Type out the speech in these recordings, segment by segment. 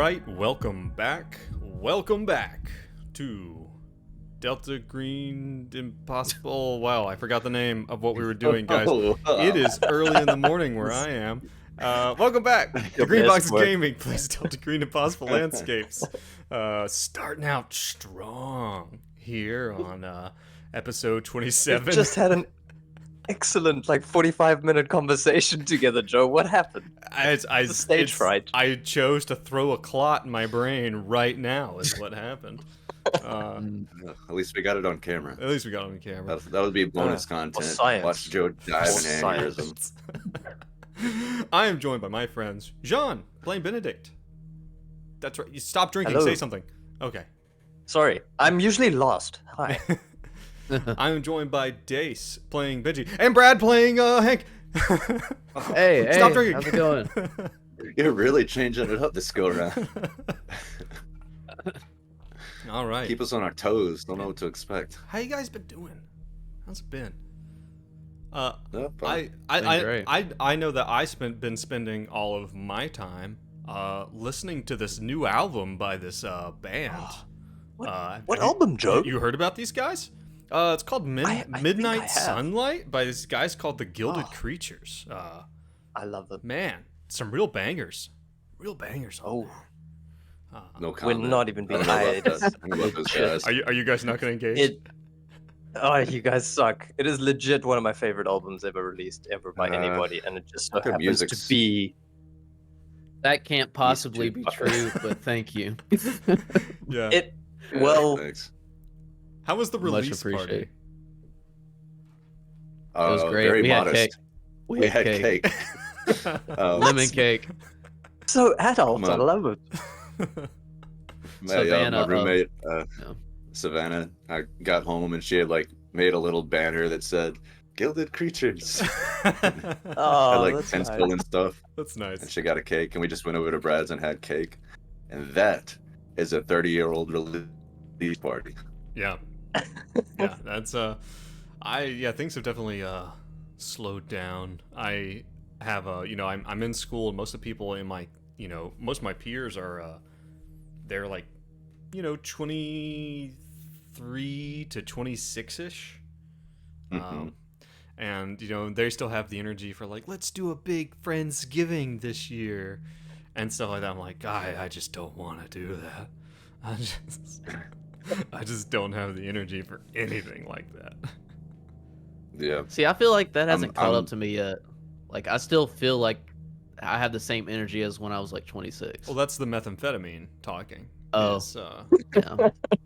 right, welcome back to Delta Green Impossible. Wow, I forgot the name of what we were doing, guys. It is early in the morning where I am. Welcome back to Greenbox Gaming. Plays Delta Green Impossible Landscapes. Starting out strong here on episode 27. We just had an excellent 45-minute conversation together, Joe. What happened? Stage fright. I chose to throw a clot in my brain right now is what happened. At least we got it on camera. That would be bonus content. Watch Joe dive in aneurysm. I am joined by my friends Jean, playing Benedict. That's right. You stop drinking. Hello. Say something. Okay. Sorry, I'm usually lost. Hi. I am joined by Dace, playing Benji, and Brad, playing Hank. Hey, Stop drinking. How's it going? You're really changing it up this go around. All right. Keep us on our toes. Don't know what to expect. How you guys been doing? How's it been? No, I know that been spending all of my time listening to this new album by this band. What album, Joe? You heard about these guys? It's called I Midnight Sunlight by these guys called the Gilded Creatures. I love them. Man, some real bangers. Real bangers. Oh. No We're comment. not even being I hired. don't know about those guys. Are you guys not going to engage? You guys suck. It is legit one of my favorite albums ever released, ever by anybody, and it just so their happens music's- to be. That can't possibly be Fuckers. true, but thank you. Yeah. Well, Thanks. How was the Much release party? appreciated. It was great. Very We had modest. cake. We had cake. Lemon cake. so adult. Come I on. love it. My Savannah, roommate, no. Savannah, I got home and she had made a little banner that said "Gilded Creatures." Oh, Had that's pencil nice. and stuff. That's And nice. she got a cake, and we just went over to Brad's and had cake. And that is a 30-year-old release party. Yeah. Yeah, that's things have definitely slowed down. I have I'm in school and most of the people in my most of my peers are they're 23 to 26ish. Mhm. And they still have the energy for let's do a big Friendsgiving this year and stuff like that. I'm like, I just don't want to do that. I just don't have the energy for anything like that. Yeah. See, I feel like that hasn't caught I'm- up to me yet. I still feel like I have the same energy as when I was 26. Well, that's the methamphetamine talking. Oh. It's, Yeah.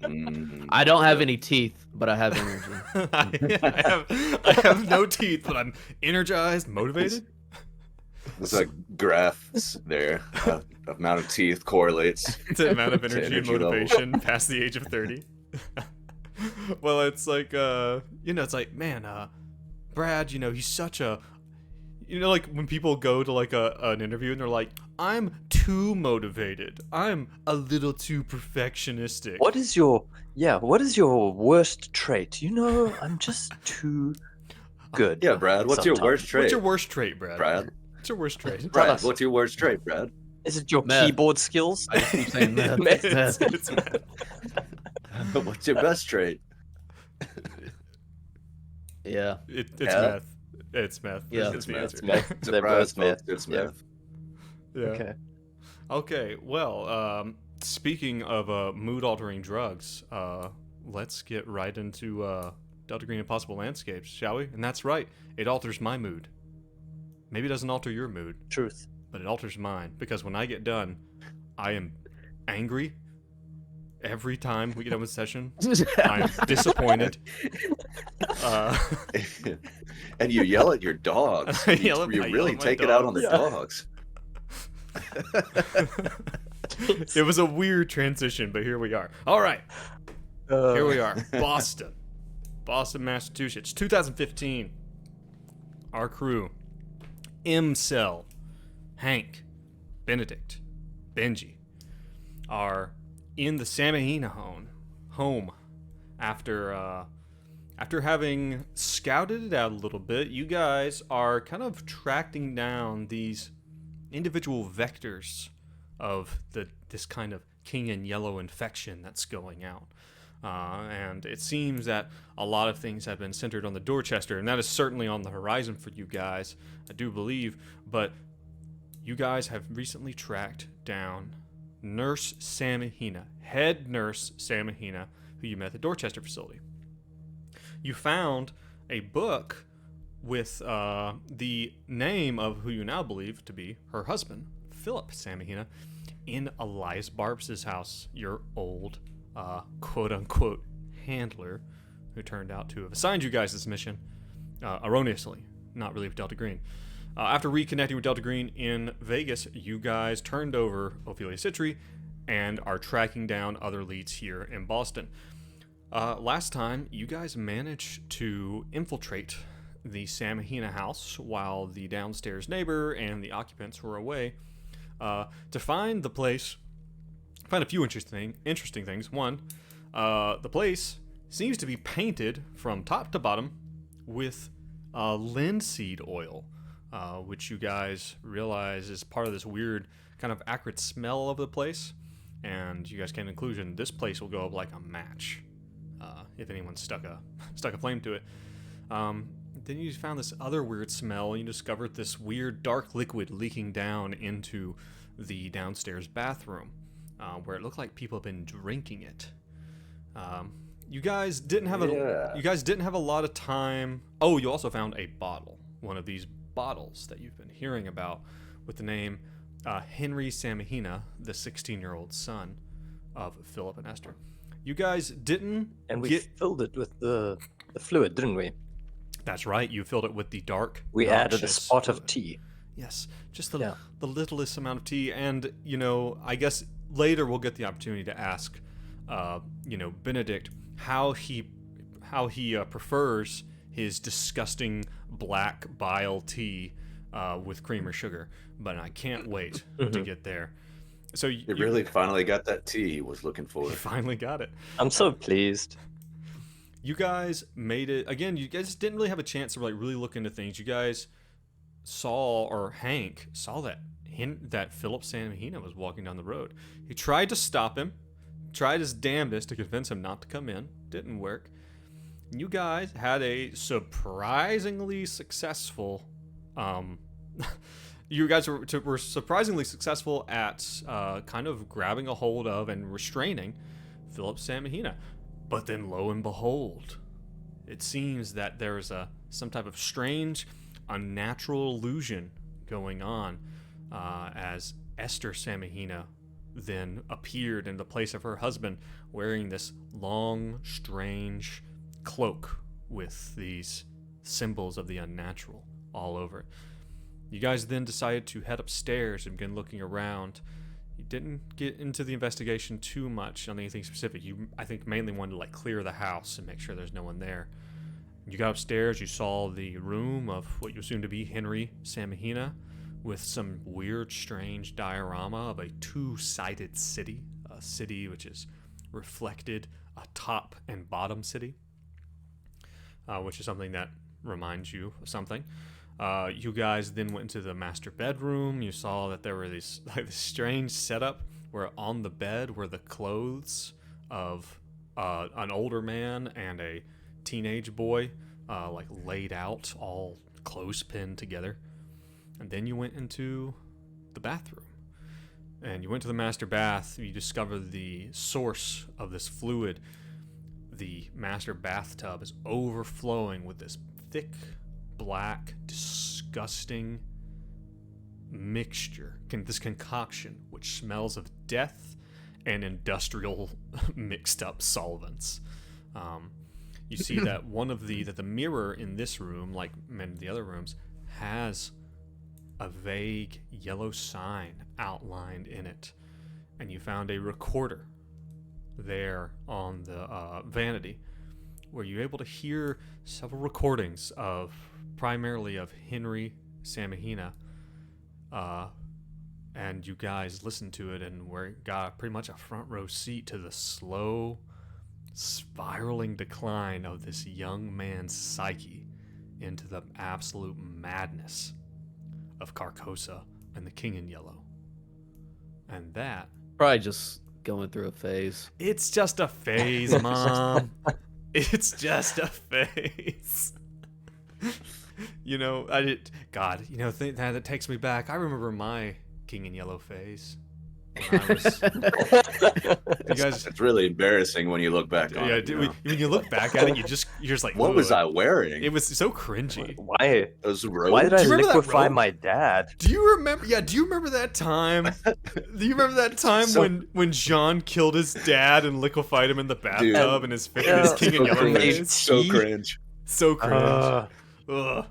Mm, I don't have any teeth, but I have energy. I have no teeth, but I'm energized, motivated. There's graphs there. Amount of teeth correlates. The amount of To energy and energy level. motivation past the age of 30. Well, it's it's man, Brad, he's such a, when people go to an interview and they're like, I'm too motivated. I'm a little too perfectionistic. What is your worst trait? I'm just too good. Yeah, Brad. What's your Sometimes. worst trait? What's your worst trait, Brad? Brad? What's your worst trait? Tell Brad, us. what's your worst trait, Brad? Is it your Meth. keyboard skills? I just keep saying that. It's meth. What's your best trait? Yeah. It's Yeah. meth. It's meth. Yeah. That's the It's answer. meth. They're Surprise, both meth. folks, it's Yeah. meth. Yeah. Okay. Okay, well, speaking of mood-altering drugs, let's get right into Delta Green Impossible Landscapes, shall we? And that's right, it alters my mood. Maybe it doesn't alter your mood, Truth. but it alters mine, because when I get done, I am angry every time we get done with session. I'm disappointed. And you yell at your dogs. I You yell at really my take it out on the dogs. dogs. It was a weird transition, but here we are. All right. Here we are, Boston, Massachusetts, 2015. Our crew: M-Cell, Hank, Benedict, Benji, are in the Samigina home after having scouted it out a little bit. You guys are kind of tracking down these individual vectors of this kind of King in Yellow infection that's going out. And it seems that a lot of things have been centered on the Dorchester, and that is certainly on the horizon for you guys, I do believe. But you guys have recently tracked down Nurse Samigina, head nurse Samigina, who you met at the Dorchester facility. You found a book with the name of who you now believe to be her husband, Philip Samigina, in Elias Barbs' house, your old quote-unquote handler, who turned out to have assigned you guys this mission erroneously, not really with Delta Green. After reconnecting with Delta Green in Vegas, you guys turned over Ophelia Citri and are tracking down other leads here in Boston. Last time, you guys managed to infiltrate the Samigina house while the downstairs neighbor and the occupants were away to find the place. Find a few interesting things. One, the place seems to be painted from top to bottom with linseed oil, which you guys realize is part of this weird kind of acrid smell of the place. And you guys came to the conclusion this place will go up like a match if anyone stuck a flame to it. Then you found this other weird smell, and you discovered this weird dark liquid leaking down into the downstairs bathroom, where it looked like people have been drinking it. You guys didn't have a lot of time. Oh, you also found a bottle, one of these bottles that you've been hearing about, with the name Henry Samigina, the 16-year-old son of Philip and Esther. You guys didn't filled it with the fluid, didn't we? That's right. You filled it with the dark. We added a spot of tea. Yes, just the littlest amount of tea. And, I guess later we'll get the opportunity to ask, Benedict how he prefers his disgusting black bile tea with cream or sugar. But I can't wait to get there. So you really finally got that tea he was looking for. You finally got it. I'm so pleased. You guys made it. Again, you guys didn't really have a chance to really look into things. You guys Hank saw that Philip Samigina was walking down the road. He tried to stop him, tried his damnedest to convince him not to come in. Didn't work. You guys had a surprisingly successful you guys were surprisingly successful at kind of grabbing a hold of and restraining Philip Samigina. But then, lo and behold, it seems that there is some type of strange, unnatural illusion going on as Esther Samigina then appeared in the place of her husband, wearing this long, strange cloak with these symbols of the unnatural all over it. You guys then decided to head upstairs and begin looking around. You didn't get into the investigation too much on anything specific. You, I think, mainly wanted to clear the house and make sure there's no one there. You got upstairs, you saw the room of what you assume to be Henry Samigina, with some weird, strange diorama of a two-sided city, a city which is reflected, a top and bottom city, which is something that reminds you of something. You guys then went into the master bedroom. You saw that there were this strange setup where on the bed were the clothes of an older man and a teenage boy, laid out, all clothespin together. And then you went into the bathroom. And you went to the master bath. You discovered the source of this fluid. The master bathtub is overflowing with this thick, black, disgusting mixture, this concoction, which smells of death and industrial mixed up solvents. You see that the mirror in this room, like many of the other rooms, has a vague yellow sign outlined in it, and you found a recorder there on the vanity, where you're able to hear several recordings primarily of Henry Samigina, and you guys listened to it and got pretty much a front row seat to the slow, spiraling decline of this young man's psyche into the absolute madness of Carcosa and the King in Yellow. And that... Probably just going through a phase. It's just a phase, Mom. It's just a phase. You know, God, you know, that takes me back. I remember my King in Yellow phase. When I was... You guys... It's really embarrassing when you look back on it. When you look back at it, you're just like, what was I wearing? It was so cringy. Why? Those robes? Why did I liquefy robe? my dad? Do you remember? Yeah, do you remember that time? Do you remember that time when Jean killed his dad and liquefied him in the bathtub and his face, his King in Yellow face? So cringe. So cringe. Ugh.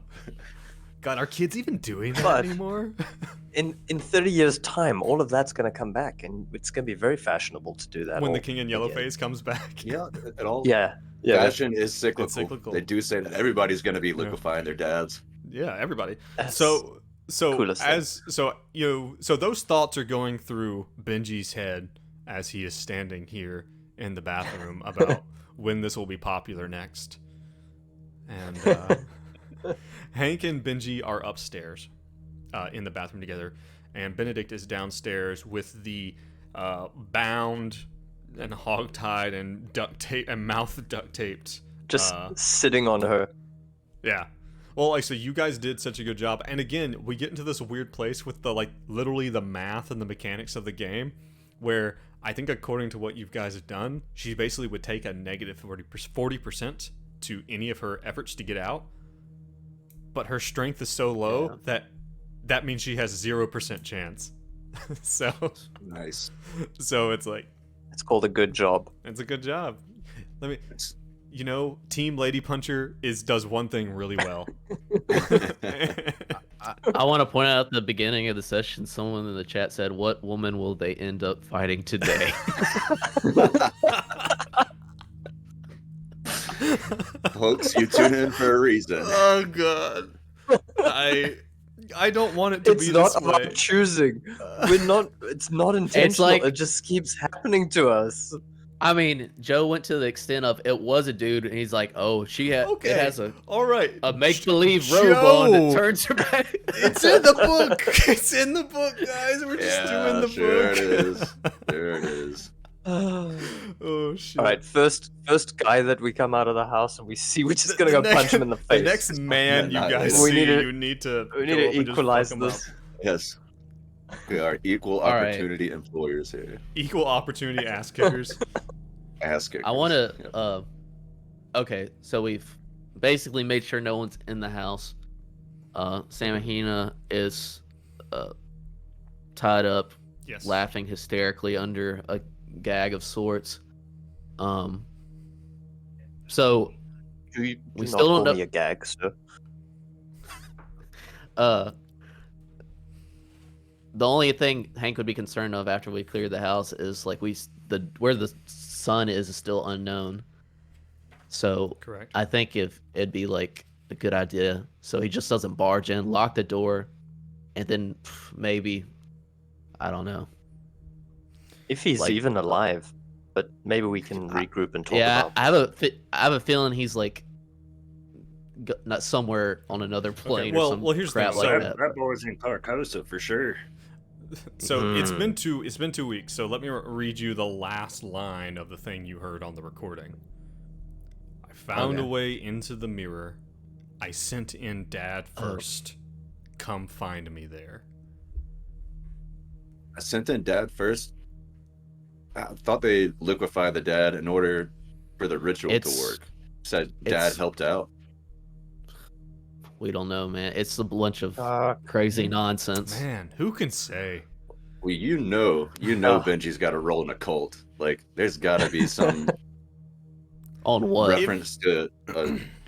God, are kids even doing that anymore? In 30 years' time, all of that's going to come back, and it's going to be very fashionable to do that. When the King in Yellow face comes back. Yeah, at all. Yeah. Fashion is cyclical. It's cyclical. They do say that everybody's going to be liquefying their dads. Yeah, everybody. That's So coolest so those thoughts are going through Benji's head as he is standing here in the bathroom about when this will be popular next. And Hank and Benji are upstairs in the bathroom together, and Benedict is downstairs with the bound and hogtied and duct tape and mouth duct taped. just sitting on her. Yeah. Well, like, so you guys did such a good job. And again, we get into this weird place with the, like, literally the math and the mechanics of the game, where I think according to what you guys have done, she basically would take a negative 40% to any of her efforts to get out. But her strength is so low that means she has 0% chance. So Nice. So it's like, It's called a good job. it's a good job. You know, Team Lady Puncher does one thing really well. I want to point out at the beginning of the session, someone in the chat said, "What woman will they end up fighting today?" Folks, you tune in for a reason. Oh god. I don't want it to It's be not this about way. choosing. It's not intentional. like- It just keeps happening to us. I mean, Joe went to the extent of it was a dude, and he's like, "Oh, it has All right. a make-believe robe on that Joe! turns her back." It's in the book. It's in the book, guys. We're just doing the sure book. it is. There it is. Oh shit. All right, first guy that we come out of the house and we see, we're just gonna go punch him in the face. The next man you guys We see, need to- you need to we need go to up and just equalize fuck 'em up. this. Yes. We are equal All right. opportunity employers here. Equal opportunity ass kickers. Ask it. I want to. Okay, so we've basically made sure no one's in the house. Samigina is tied up, Yes. laughing hysterically under a gag of sorts. So We We do still not don't call know- me a gag, sir. the only thing Hank would be concerned of after we clear the house is like where the sun is still unknown. So Correct. I think if it'd be like a good idea, so he just doesn't barge in, lock the door, and then maybe, I don't know. If he's Like- even alive, but maybe we can regroup and talk Yeah, about. I have a feeling he's like not somewhere on another plane well- or some well, here's the crap thing. like So- that. That boy's in Carcosa for sure. So it's been 2 weeks. So let me read you the last line of the thing you heard on the recording. I found a way into the mirror. I sent in Dad first. Come find me there. I sent in Dad first. I thought they liquefied the dad in order for the ritual to work. Said Dad it's- helped out. We don't know, man. It's a bunch of Uh, crazy nonsense. Man, who can say? Well, you know, Benji's got a role in a cult. Like, there's got to be some On what? reference to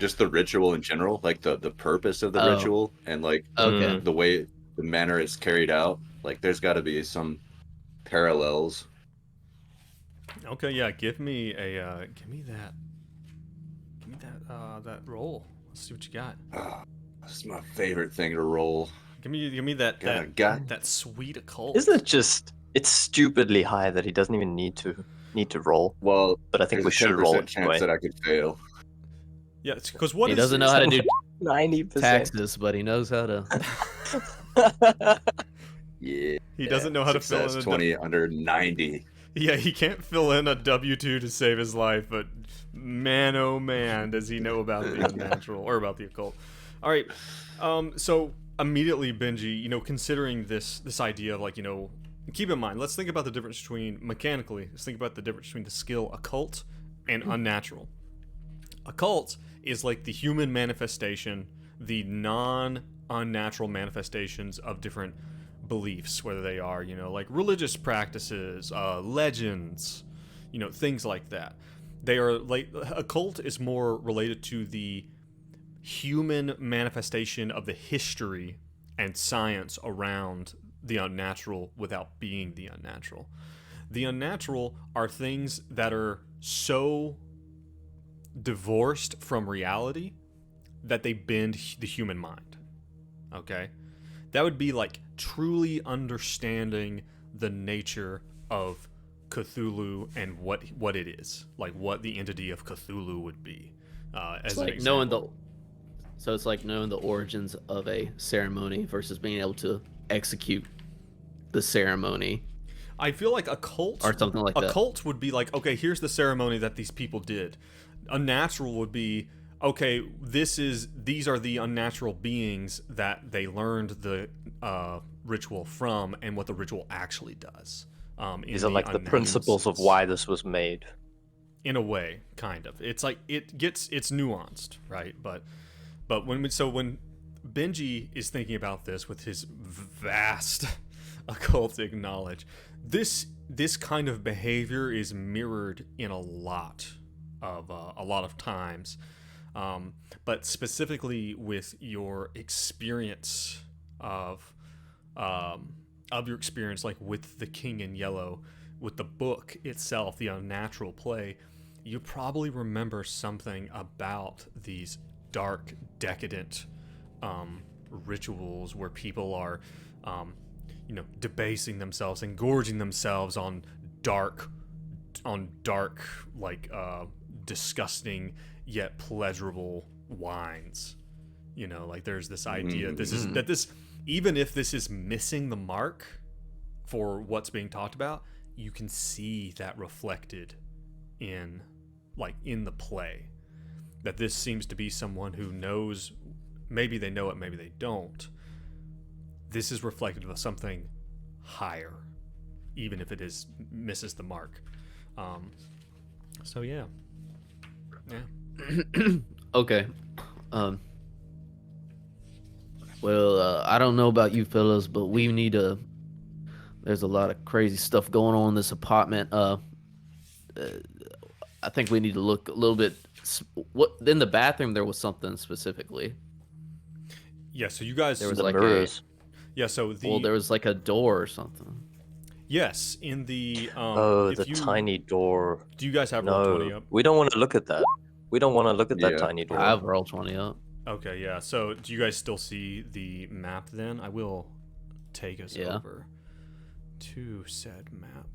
just the ritual in general, like the purpose of the Oh. ritual and like Okay. the way the manner it's carried out. Like, there's got to be some parallels. Okay, yeah, give me that that roll. Let's see what you got. This is my favorite thing to roll. Give me that God. that sweet occult. Isn't it just? It's stupidly high that he doesn't even need to roll. Well, But I think there's we a should 10% roll chance anyway. that I could fail. Yeah, because what He is doesn't know how to do 90%. taxes, but he knows how to. Yeah. He doesn't know how to fill in a 20 under 90. Yeah, he can't fill in a W-2 to save his life, but man, oh man, does he know about the unnatural or about the occult. All right, so immediately, Benji, considering this idea of like, keep in mind, let's think about the difference between, mechanically, let's think about the difference between the skill occult and unnatural. Occult is like the human manifestation, the non-unnatural manifestations of different beliefs, whether they are, like religious practices, legends, things like that. They are like, occult is more related to the human manifestation of the history and science around the unnatural without being the unnatural. The unnatural are things that are so divorced from reality that they bend the human mind. Okay? That would be like truly understanding the nature of Cthulhu and what it is, like what the entity of Cthulhu would be. As like knowing it's like knowing the origins of a ceremony versus being able to execute the ceremony. I feel like a cult or something like that. A cult would be like, okay, here's the ceremony that these people did. Unnatural would be, okay, these are the unnatural beings that they learned the ritual from and what the ritual actually does. These are like the principles of why this was made. In a way, kind of. It's like it's nuanced, right? But when Benji is thinking about this with his vast occultic knowledge, this kind of behavior is mirrored in a lot of times. But specifically with your experience of your experience, like with the King in Yellow, with the book itself, the unnatural play, you probably remember something about these dark, decadent rituals where people are, debasing themselves and gorging themselves on dark, like disgusting yet pleasurable wines. Like there's this idea even if this is missing the mark for what's being talked about, you can see that reflected in the play. That this seems to be someone who knows, maybe they know it, maybe they don't. This is reflective of something higher, even if it misses the mark. So yeah. Okay. Well, I don't know about you fellas, but we need there's a lot of crazy stuff going on in this apartment. I think we need to look a little bit. What in the bathroom? There was something specifically. Yeah. So you guys. There was like mirrors. There was like a door or something. Yes, in the tiny door. Do you guys have Roll20 up? We don't want to look at that. We don't want to look at that tiny door. I have Roll20 up. Okay, yeah. So do you guys still see the map then? I will take us over to said map.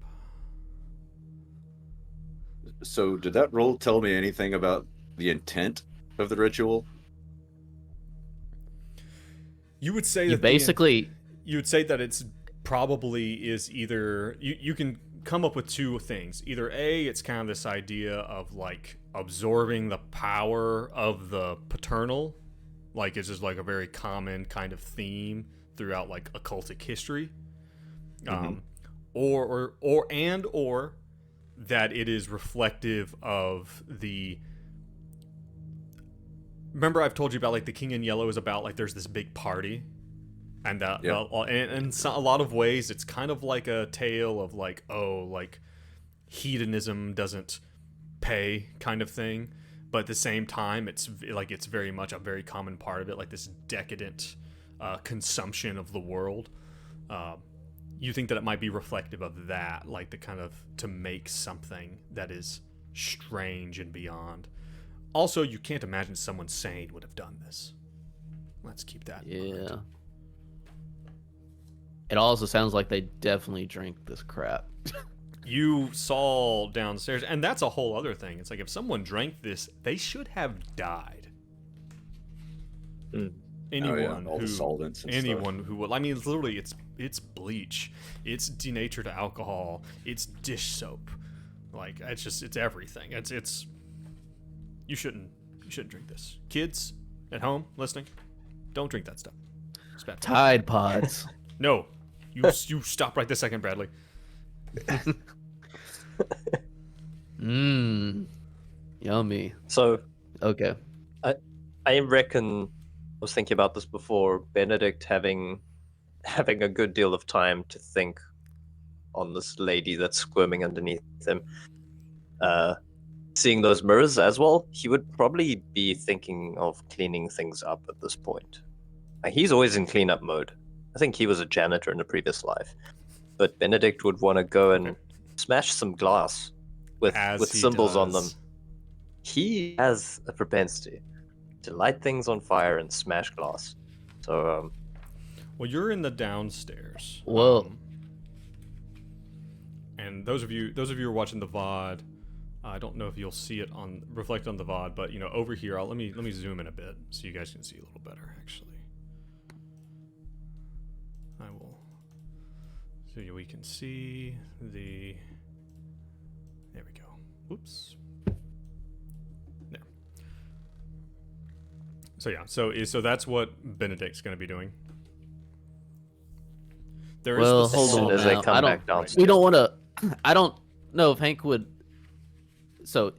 So did that roll tell me anything about the intent of the ritual? You would say you would say that it's probably is either you can come up with two things. Either A, it's kind of this idea of like absorbing the power of the paternal, like it's just like a very common kind of theme throughout like occultic history, or that it is reflective of the. Remember, I've told you about like the King in Yellow is about like there's this big party. And that, in a lot of ways, it's kind of like a tale of like, like hedonism doesn't pay kind of thing, but at the same time, it's very much a very common part of it, like this decadent consumption of the world. You think that it might be reflective of that, like the kind of to make something that is strange and beyond. Also, you can't imagine someone sane would have done this. Let's keep that in mind. It also sounds like they definitely drink this crap. You saw downstairs, and that's a whole other thing. It's like if someone drank this, they should have died. anyone all who the solvents and anyone who will. I mean, literally, it's bleach, it's denatured alcohol, it's dish soap. Like it's everything. It's you shouldn't drink this. Kids at home listening, don't drink that stuff. It's bad. Tide Pods. No, you stop right this second, Bradley. Yummy. So Okay. I reckon, I was thinking about this before, Benedict having a good deal of time to think on this lady that's squirming underneath him. Seeing those mirrors as well, he would probably be thinking of cleaning things up at this point. Like, he's always in cleanup mode. I think he was a janitor in a previous life. But Benedict would want to go and smash some glass with symbols on them. He has a propensity to light things on fire and smash glass. So, well, you're in the downstairs. Well, and those of you who are watching the VOD, I don't know if you'll see it reflect on the VOD, but over here, let me zoom in a bit so you guys can see a little better. Actually, I will, so we can see the. There we go. Whoops. There. So yeah, so that's what Benedict's going to be doing. There well, is hold on. As they come back downstairs. We don't want to. I don't know if Hank would. So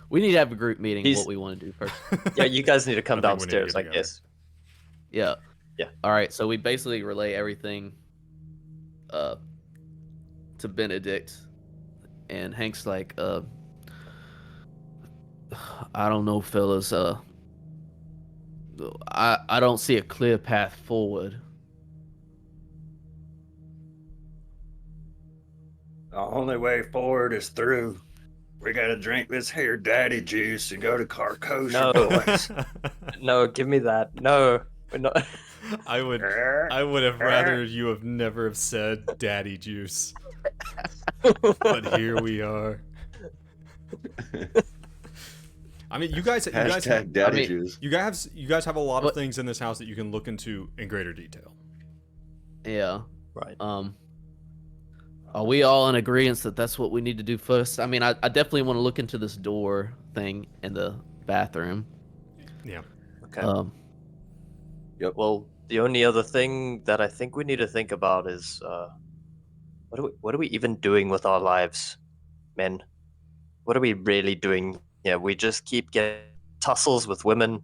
we need to have a group meeting. What we want to do first. Yeah, you guys need to come I think we need to downstairs, get I together. guess. Yeah. Yeah. All right. So we basically relay everything to Benedict, and Hank's like, I don't know, fellas. I don't see a clear path forward. The only way forward is through. We gotta drink this here daddy juice and go to Carcosa, No. boys. No, give me that. No, we're not. I would have rather you have never have said daddy juice. But here we are. I mean, you guys Hashtag daddy juice. you guys have a lot of things in this house that you can look into in greater detail. Yeah. Right. Are we all in agreement that that's what we need to do first? I mean, I definitely want to look into this door thing in the bathroom. Yeah. Okay. Yep. Well, the only other thing that I think we need to think about is what are we even doing with our lives, men? What are we really doing? Yeah, we just keep getting tussles with women.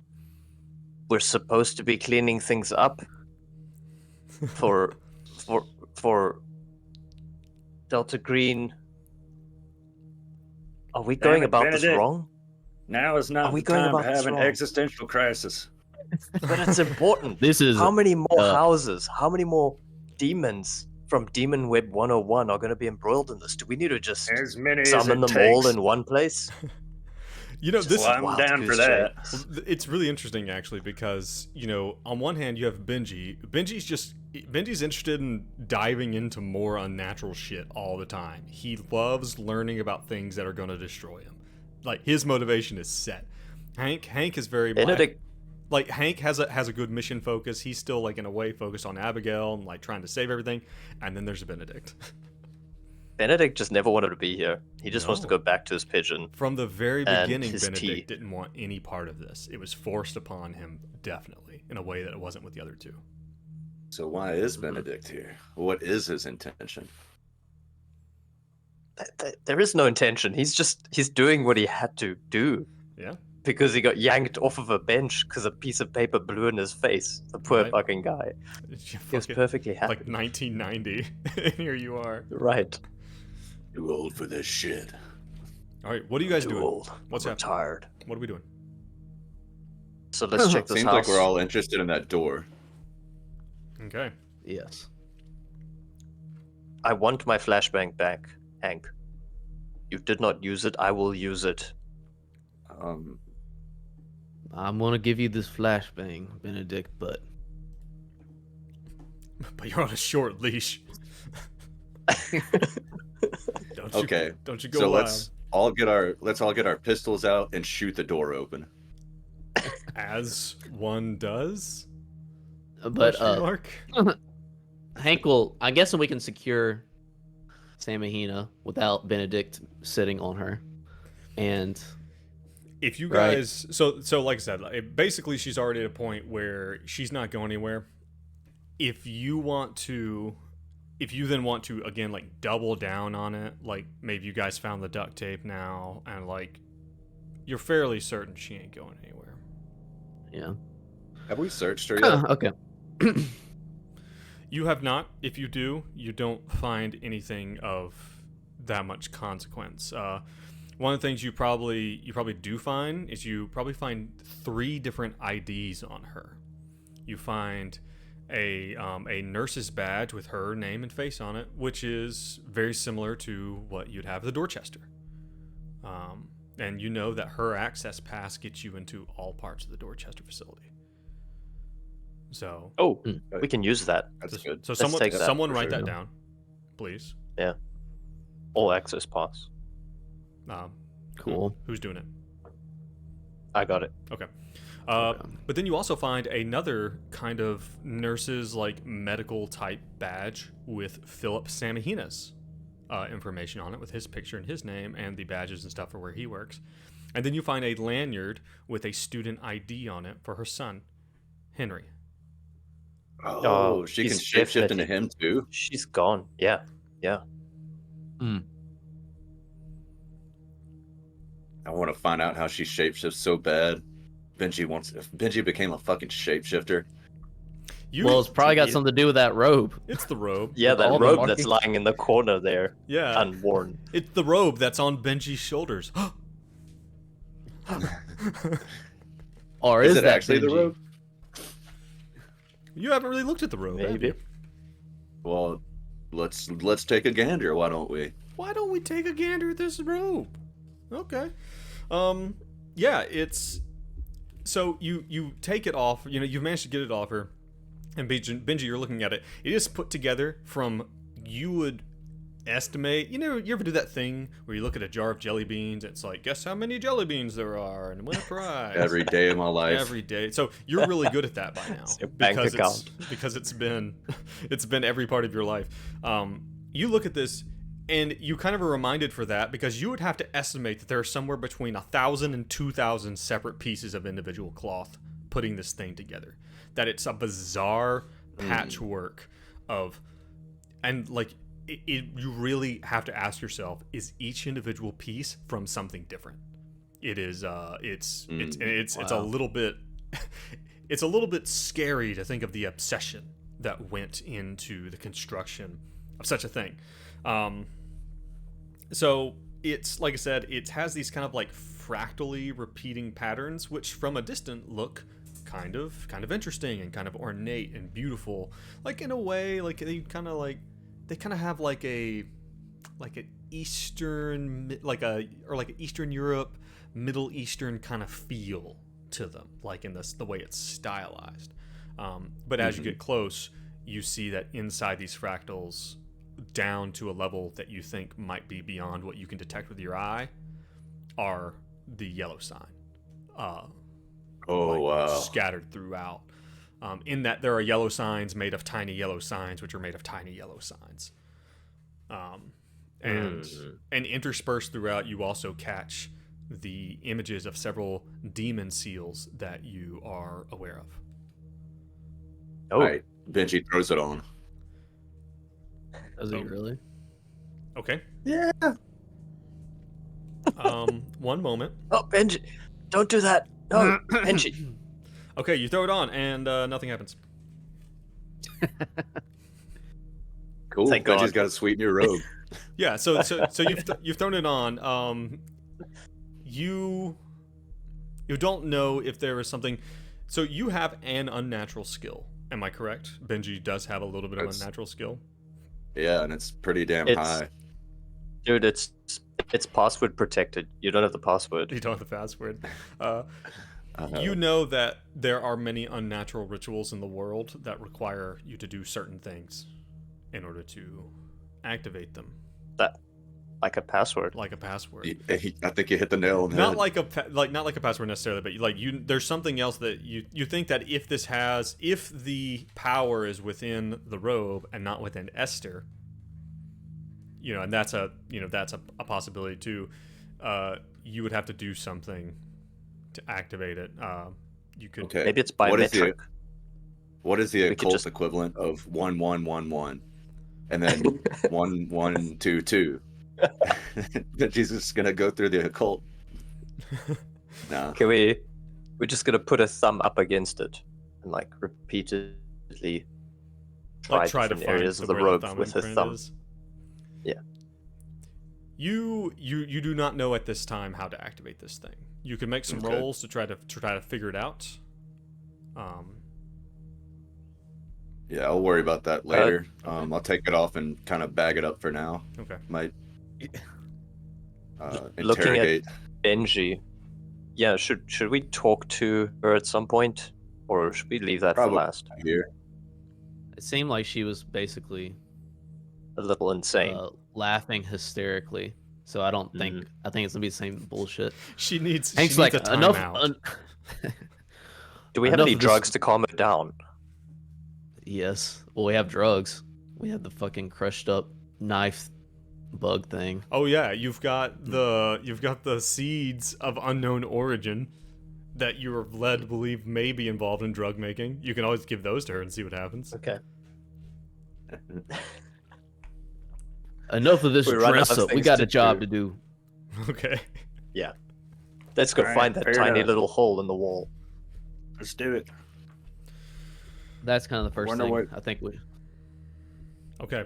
We're supposed to be cleaning things up for Delta Green. Are we going about this Benedict. wrong? Now is Are not we the going time to about this have an wrong? existential crisis. But it's important. This is How many more houses? How many more demons from Demon Web 101 are going to be embroiled in this? Do we need to just As many as summon it them all takes. in one place? This Well, I'm wild down for goose that. chase. it's really interesting actually because on one hand you have Benji. Benji's interested in diving into more unnatural shit all the time. He loves learning about things that are going to destroy him. Like, his motivation is set. Hank is very Benedict, like Hank has a good mission focus. He's still like in a way focused on Abigail and like trying to save everything. And then there's Benedict. Benedict just never wanted to be here. He just wants to No. go back to his pigeon. From the very And beginning, his Benedict tea. didn't want any part of this. It was forced upon him, definitely, in a way that it wasn't with the other two. So why is Benedict here? What is his intention? There is no intention. He's doing what he had to do Yeah. because he got yanked off of a bench because a piece of paper blew in his face. The poor Right. fucking guy. He was perfectly happy. Like 1990, and here you are. Right. Too old for this shit. All right, what are you guys Too doing? old. What's I'm happening? tired. What are we doing? So let's check this Seems house. like we're all interested in that door. Okay. yes. I want my flashbang back, Hank. You did not use it. I will use it. I'm gonna give you this flashbang, Benedict, but But you're on a short leash. Okay. Don't you go So wild. let's all get our pistols out and shoot the door open. As one does. But Question mark? Hank will. I guess we can secure Samigina without Benedict sitting on her, and If you Right. guys, so like I said, basically she's already at a point where she's not going anywhere. If you then want to again like double down on it, like maybe you guys found the duct tape now, and like you're fairly certain she ain't going anywhere. yeah. Have we searched her yet? Okay. You have not. If you do, you don't find anything of that much consequence. One of the things you probably do find is you probably find 3 different IDs on her. You find a nurse's badge with her name and face on it, which is very similar to what you'd have at the Dorchester. And you know that her access pass gets you into all parts of the Dorchester facility. So, We can use that. That's good. so Let's take that someone for write sure. that down, please. All access pass. Cool. Who's doing it? I got it. Okay. Okay. But then you also find another kind of nurse's like medical type badge with Philip Samigina's information on it, with his picture and his name and the badges and stuff for where he works. And then you find a lanyard with a student ID on it for her son, Henry. Oh, she can he's shapeshift definitely- into him too. She's gone. Yeah. I want to find out how she shapeshifts so bad. If Benji became a fucking shapeshifter. Well, it's probably got something to do with that robe. It's the robe. Yeah, With that all the robe that's markings. lying in the corner there, Yeah. unworn. It's the robe that's on Benji's shoulders. Or Is is it that actually the Benji? robe? You haven't really looked at the robe, have Maybe. you? Well, let's take a gander. Why don't we? Why don't we take a gander at this robe? Okay. Yeah, it's so you take it off, you've managed to get it off her, and Benji, you're looking at it. It is put together from, you would estimate, you ever do that thing where you look at a jar of jelly beans, it's like, guess how many jelly beans there are and win a prize. Every day of my life. Every day. So you're really good at that by now. It's your bank account. Because it's been every part of your life. You look at this and you kind of are reminded for that, because you would have to estimate that there are somewhere between 1,000 and 2,000 separate pieces of individual cloth putting this thing together. That it's a bizarre patchwork of, and like you really have to ask yourself, is each individual piece from something different? It is it's a little bit it's a little bit scary to think of the obsession that went into the construction of such a thing. So it's, like I said, it has these kind of like fractally repeating patterns, which from a distance look kind of interesting and kind of ornate and beautiful. Like in a way, like they kind of have like an Eastern, like an Eastern Europe, Middle Eastern kind of feel to them, like in the way it's stylized. But as you get close, you see that inside these fractals, down to a level that you think might be beyond what you can detect with your eye, are the yellow sign. Wow. Scattered throughout. In that there are yellow signs made of tiny yellow signs, which are made of tiny yellow signs. And interspersed throughout, you also catch the images of several demon seals that you are aware of. Oh, All right, Benji throws it on. Does he really? Okay. Yeah. One moment. oh, Benji, don't do that. No, Benji. Okay, you throw it on, and nothing happens. Cool. Thank Benji's God. got a sweet new robe. Yeah, so you've thrown it on. You don't know if there is something. So you have an unnatural skill. Am I correct? Benji does have a little bit of That's- unnatural skill. Yeah, and it's pretty damn It's- high. Dude, it's password protected. You don't have the password. You don't have the password. Uh-huh. You know that there are many unnatural rituals in the world that require you to do certain things in order to activate them. Like a password. Like a password. I think you hit the nail on the Not head. not like a password necessarily, but like there's something else that you think that if the power is within the robe and not within Esther, and that's a possibility too. You would have to do something to activate it. You could. Okay. Maybe it's biometric. What is the We could occult just- equivalent of 1111, and then 1122? That Jesus is gonna go through the occult. No. Okay, we're just gonna put a thumb up against it and like repeatedly try Try to different find areas of the where robe thumb with a imprint thumb. is. Yeah. You do not know at this time how to activate this thing. You can make some Okay. rolls to try to figure it out. Yeah, I'll worry about that later. I'll take it off and kind of bag it up for now. Okay. Might Looking at interrogate. Benji, yeah, should we talk to her at some point, or should we leave that Probably for last? here. It seemed like she was basically A little insane. laughing hysterically. So I don't think I think it's gonna be the same bullshit. She needs. Hank's she needs like a enough. timeout. Do we have enough any of this- drugs to calm her down? Yes. Well, we have drugs. We have the fucking crushed up knife bug thing. Oh yeah, you've got the seeds of unknown origin that you are led to believe may be involved in drug making. You can always give those to her and see what happens. Okay. Enough of this We run out dress of up. We things got to a job do. to do. Okay. Yeah. Let's go Alright, find that fair tiny enough. little hole in the wall. Let's do it. That's kind of the first Wonder thing what- I think we. Okay.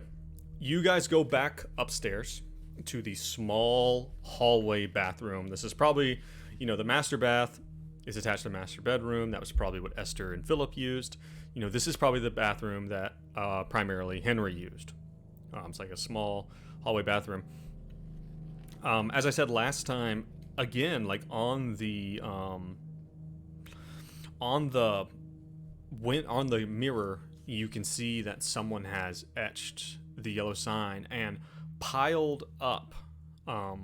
You guys go back upstairs to the small hallway bathroom. This is probably, the master bath is attached to the master bedroom. That was probably what Esther and Philip used. This is probably the bathroom that primarily Henry used. It's like a small hallway bathroom. As I said last time, again, like on the mirror, you can see that someone has etched the yellow sign, and piled up all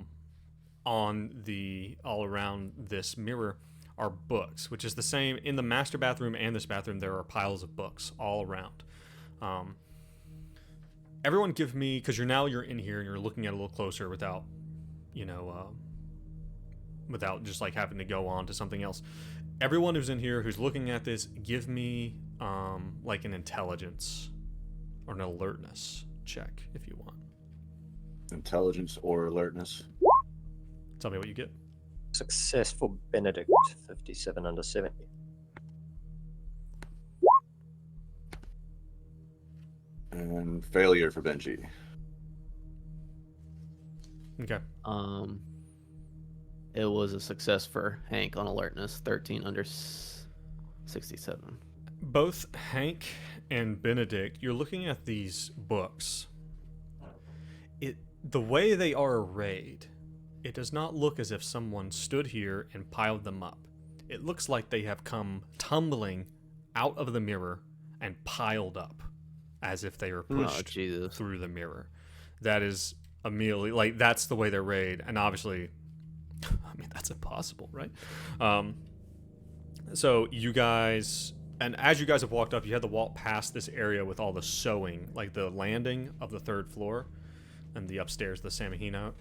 around this mirror are books, which is the same in the master bathroom and this bathroom. There are piles of books all around. Everyone give me, because you're in here and you're looking at it a little closer without without just like having to go on to something else. Everyone who's in here who's looking at this, give me like an intelligence or an alertness check if you want. Intelligence or alertness. Tell me what you get. Success for Benedict, 57 under 70. And failure for Benji. Okay. It was a success for Hank on alertness, 13 under 67. Both Hank and Benedict, you're looking at these books. The way they are arrayed, it does not look as if someone stood here and piled them up. It looks like they have come tumbling out of the mirror and piled up as if they were pushed through the mirror. That is immediately, like, that's the way they're arrayed, and obviously, I mean, that's impossible, right? So you guys, and as you guys have walked up, you had to walk past this area with all the sewing, like the landing of the third floor, and the upstairs, the Samigina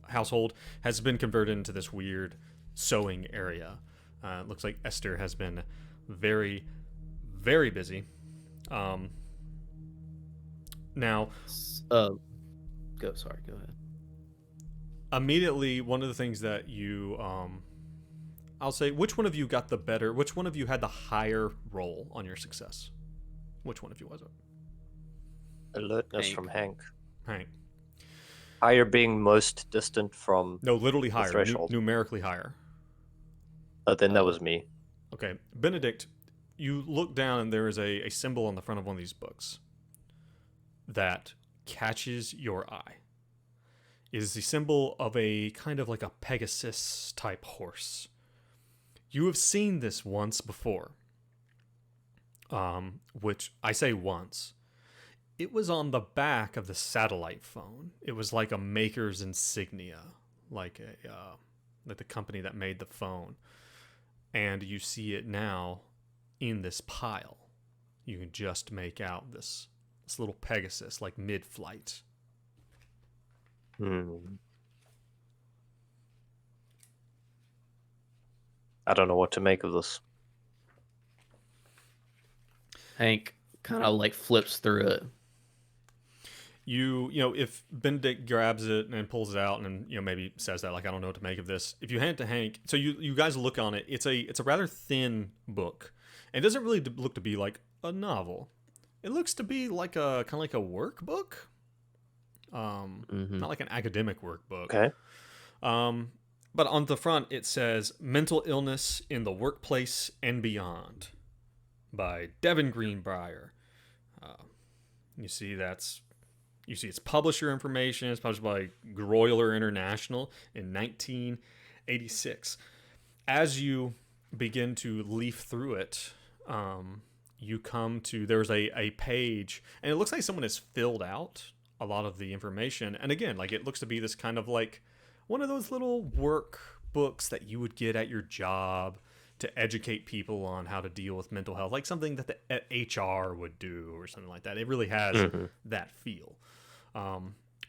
household has been converted into this weird sewing area. It looks like Esther has been very, very busy. Now, Go ahead. immediately, one of the things that you, I'll say, which one of you had the higher roll on your success? Which one of you was it? Alertness Hank. from Hank. Hank. Higher being most distant from. No, literally higher, threshold. numerically higher. Then that was me. Okay, Benedict, you look down and there is a symbol on the front of one of these books that catches your eye. It is the symbol of a kind of like a Pegasus type horse. You have seen this once before. Which I say once. It was on the back of the satellite phone. It was like a maker's insignia, like the company that made the phone. And you see it now in this pile. You can just make out this little Pegasus, like mid-flight. I don't know what to make of this. Hank kind of like flips through it. You know, if Benedict grabs it and pulls it out and, you know, maybe says that, like, I don't know what to make of this. If you hand it to Hank, so you guys look on it, it's a rather thin book. And it doesn't really look to be like a novel. It looks to be like a kind of like a workbook. Not like an academic workbook. Okay. But on the front, it says Mental Illness in the Workplace and Beyond by Devin Greenbrier. You see its publisher information. It's published by Groyler International in 1986. As you begin to leaf through it, you come to, there's a page, and it looks like someone has filled out a lot of the information. And again, like, it looks to be this kind of like one of those little work books that you would get at your job to educate people on how to deal with mental health, like something that the HR would do or something like that. It really has that feel.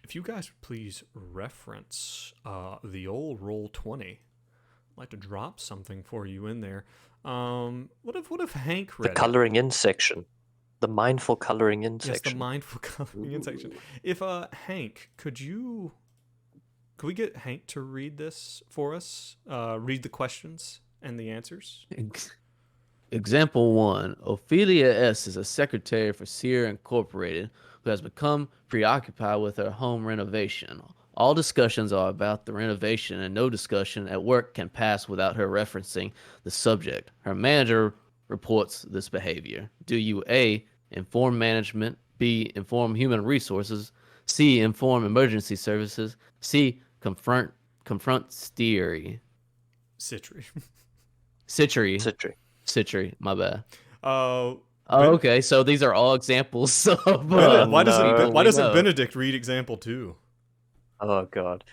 If you guys would please reference the old Roll20, I'd like to drop something for you in there. What if Hank read the coloring in section, the mindful coloring in section? Yes, the mindful coloring in section. If Hank, could we get Hank to read this for us? Read the questions and the answers. Example 1. Ophelia S. is a secretary for Sear Incorporated who has become preoccupied with her home renovation. All discussions are about the renovation, and no discussion at work can pass without her referencing the subject. Her manager reports this behavior. Do you A, inform management, B, inform human resources, C, inform emergency services, C, confront Steery. Citry, my bad. Okay, so these are all examples of why doesn't Benedict read example 2? Oh god.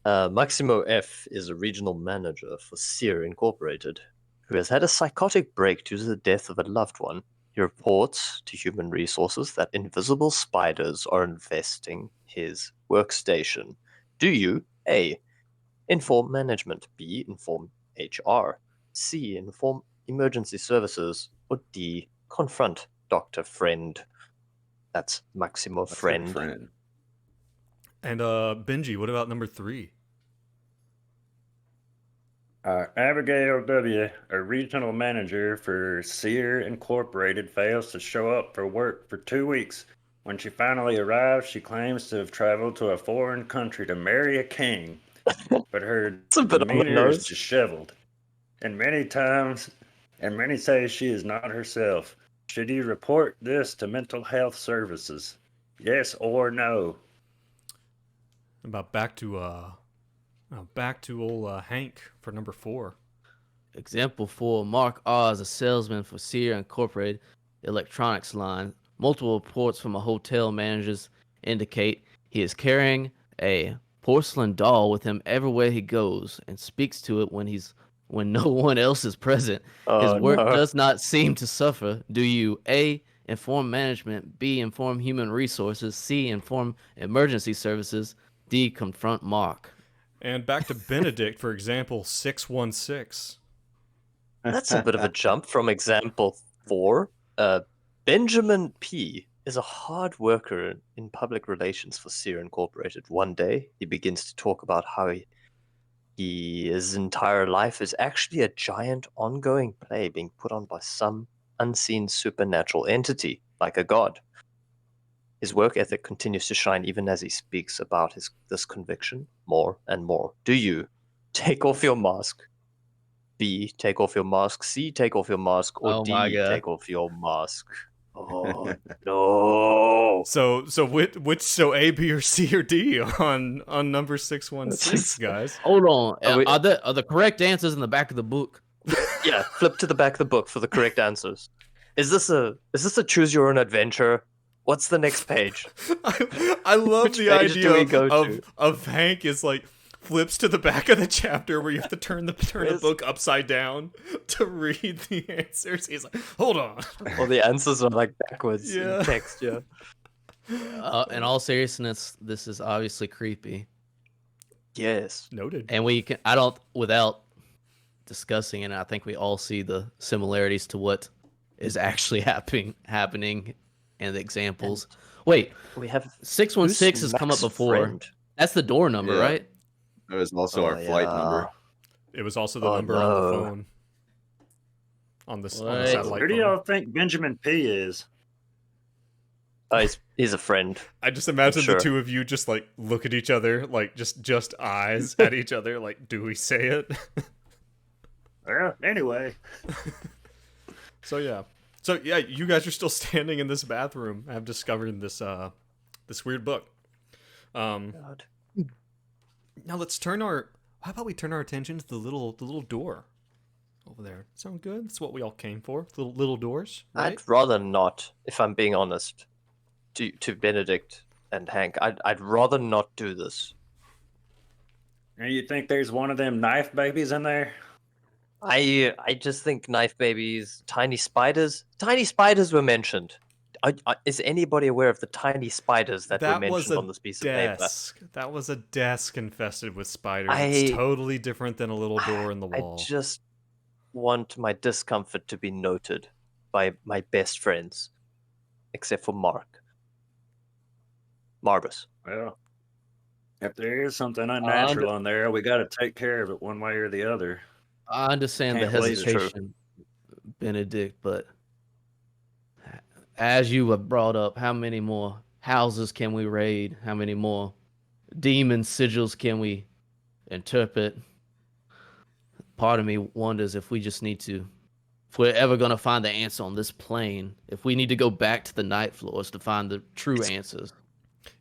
Maximo F is a regional manager for Sear Incorporated who has had a psychotic break due to the death of a loved one. He reports to human resources that invisible spiders are infesting his workstation. Do you A, inform management, B, inform HR, C, inform emergency services, or D, confront Dr. Friend? That's Maximo Friend. And Benji, what about number 3? Abigail W., a regional manager for Sear Incorporated, fails to show up for work for 2 weeks. When she finally arrives, she claims to have traveled to a foreign country to marry a king, but her demeanor is disheveled. And many say she is not herself. Should you report this to mental health services? Yes or no? About back to old Hank for number 4. Example 4. Mark R. is a salesman for Sear Incorporated electronics line. Multiple reports from a hotel managers indicate he is carrying a porcelain doll with him everywhere he goes and speaks to it when no one else is present. His work does not seem to suffer. Do you A, inform management, B, inform human resources, C, inform emergency services, D, confront Mark? And back to Benedict for example 616. That's a bit of a jump from example 4. Benjamin P. is a hard worker in public relations for Sear Incorporated. One day, he begins to talk about how his entire life is actually a giant ongoing play being put on by some unseen supernatural entity, like a god. His work ethic continues to shine even as he speaks about this conviction more and more. Do you take off your mask? B, take off your mask. C, take off your mask. Or D, take off your mask. Oh no! So A, B, or C, or D on number 616, guys? Hold on. Are the correct answers in the back of the book? Yeah, flip to the back of the book for the correct answers. Is this a choose your own adventure, What's the next page? I love Which the page do we go idea to? of Hank is like flips to the back of the chapter where you have to turn the book upside down to read the answers. He's like, hold on. Well, the answers are like backwards Yeah. in text, yeah. In all seriousness, this is obviously creepy, Yes. Noted. and we can. I don't without discussing it. I think we all see the similarities to what is actually happening, and the examples. Wait, We have 616 has come up Mac's before. friend? That's the door number, Yeah. right? It was also our flight number. It was also the Oh, number on the no. phone. On the What? satellite Who do phone. y'all think Benjamin P is? He's a friend. I just imagine Sure. the two of you just like look at each other, like just eyes at each other, like, do we say it? Well, anyway. So yeah, you guys are still standing in this bathroom. I've discovered this this weird book. God. Now let's turn our. How about we turn our attention to the little door over there? Sound good? That's what we all came for. Little doors, right? I'd rather not, if I'm being honest, to Benedict and Hank. I'd rather not do this. And you think there's one of them knife babies in there? I just think knife babies, tiny spiders. Tiny spiders were mentioned. Is anybody aware of the tiny spiders that were mentioned on this piece of paper? desk. That was a desk infested with spiders. I- It's totally different than a little door in the I wall. just want my discomfort to be noted by my best friends, except for Marbus. Well, Yep. if there is something unnatural in there, we got to take care of it one way or the other. I understand Can't the believe it's true. hesitation, Benedict, but as you have brought up, how many more houses can we raid? How many more demon sigils can we interpret? Part of me wonders if we just need to, if we're ever going to find the answer on this plane, if we need to go back to the night floors to find the true answers.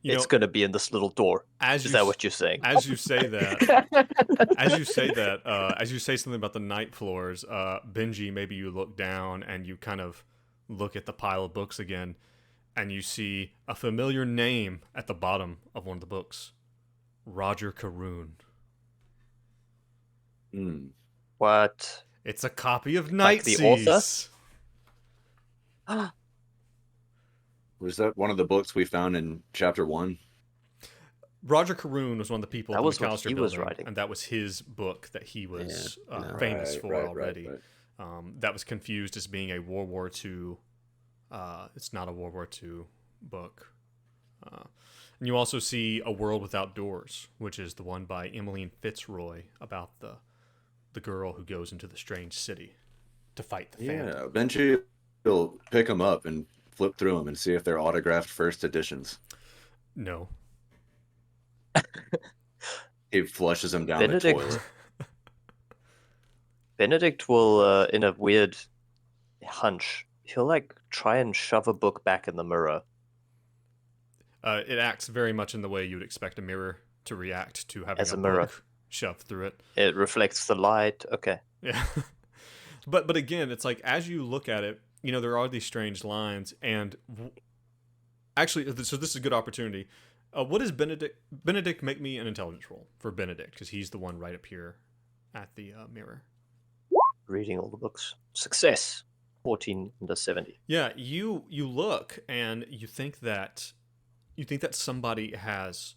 You It's know, going to be in this little door. as Is you that s- what you're saying? As you say that, as you say something about the night floors, Benji, maybe you look down and you kind of look at the pile of books again, and you see a familiar name at the bottom of one of the books, Roger Caroon. Hmm. What? It's a copy of Like the author? Nightseas. Was that one of the books we found in chapter 1? Roger Caroon was one of the people That at the was what McAllister he was building, writing. and that was his book that he was Yeah. famous Right, for right, already. right. That was confused as being a World War II. It's not a World War II book. And you also see A World Without Doors, which is the one by Emmeline Fitzroy about the girl who goes into the strange city to fight the Phantom. Yeah, eventually he'll pick them up and flip through them and see if they're autographed first editions. No. He flushes them down Benedict- the toilet. Benedict will, in a weird hunch, he'll like try and shove a book back in the mirror. It acts very much in the way you would expect a mirror to react to having As a a mirror. book shoved through it. It reflects the light. Okay. Yeah. But again, it's like as you look at it, you know, there are these strange lines, and actually, so this is a good opportunity. What does Benedict, make me an intelligence roll for Benedict, because he's the one right up here at the mirror. Reading all the books. Success. 14 under 70. Yeah, you look and you think that somebody has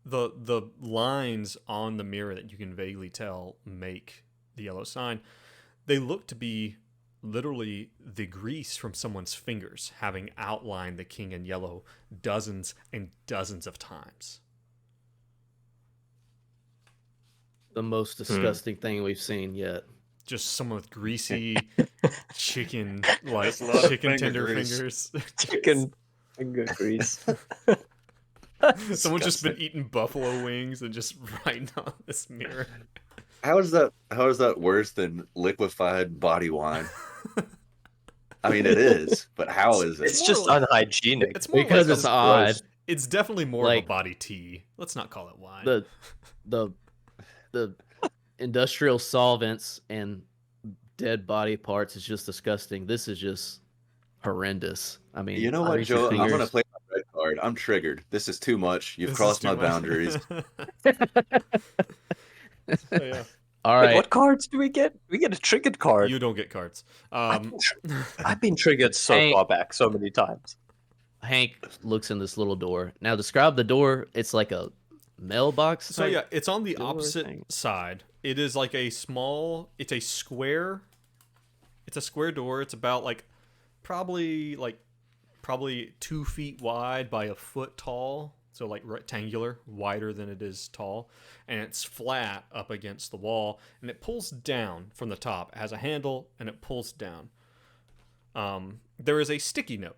the lines on the mirror that you can vaguely tell make the yellow sign. They look to be literally the grease from someone's fingers, having outlined the king in yellow dozens and dozens of times. The most disgusting thing we've seen yet. Just someone with greasy chicken That's a lot of chicken finger tender grease. fingers. Chicken finger grease. Someone's just been eating buffalo wings and just writing on this mirror. How is that worse than liquefied body wine? I mean, it is, but how is it? It's just unhygienic. It's more Because like it's a- odd. It's definitely more of Like- a body tea. Let's not call it wine. The industrial solvents and dead body parts is just disgusting. This is just horrendous. I mean, You know I what, reach your Joe? I'm gonna fingers. play my red card. I'm triggered. This is too much. You've This is crossed too my much. boundaries. So, yeah. All Wait, right. what cards do we get? We get a triggered card. You don't get cards. I've been triggered so Hey. far back so many times. Hank looks in this little door. Now describe the door. It's like a mailbox. So type yeah, it's on the door opposite thing. side. It is like a small. It's a square. It's a square door. It's about probably 2 feet wide by a foot tall. So like rectangular, wider than it is tall, and it's flat up against the wall, and it pulls down from the top. It has a handle, and it pulls down. There is a sticky note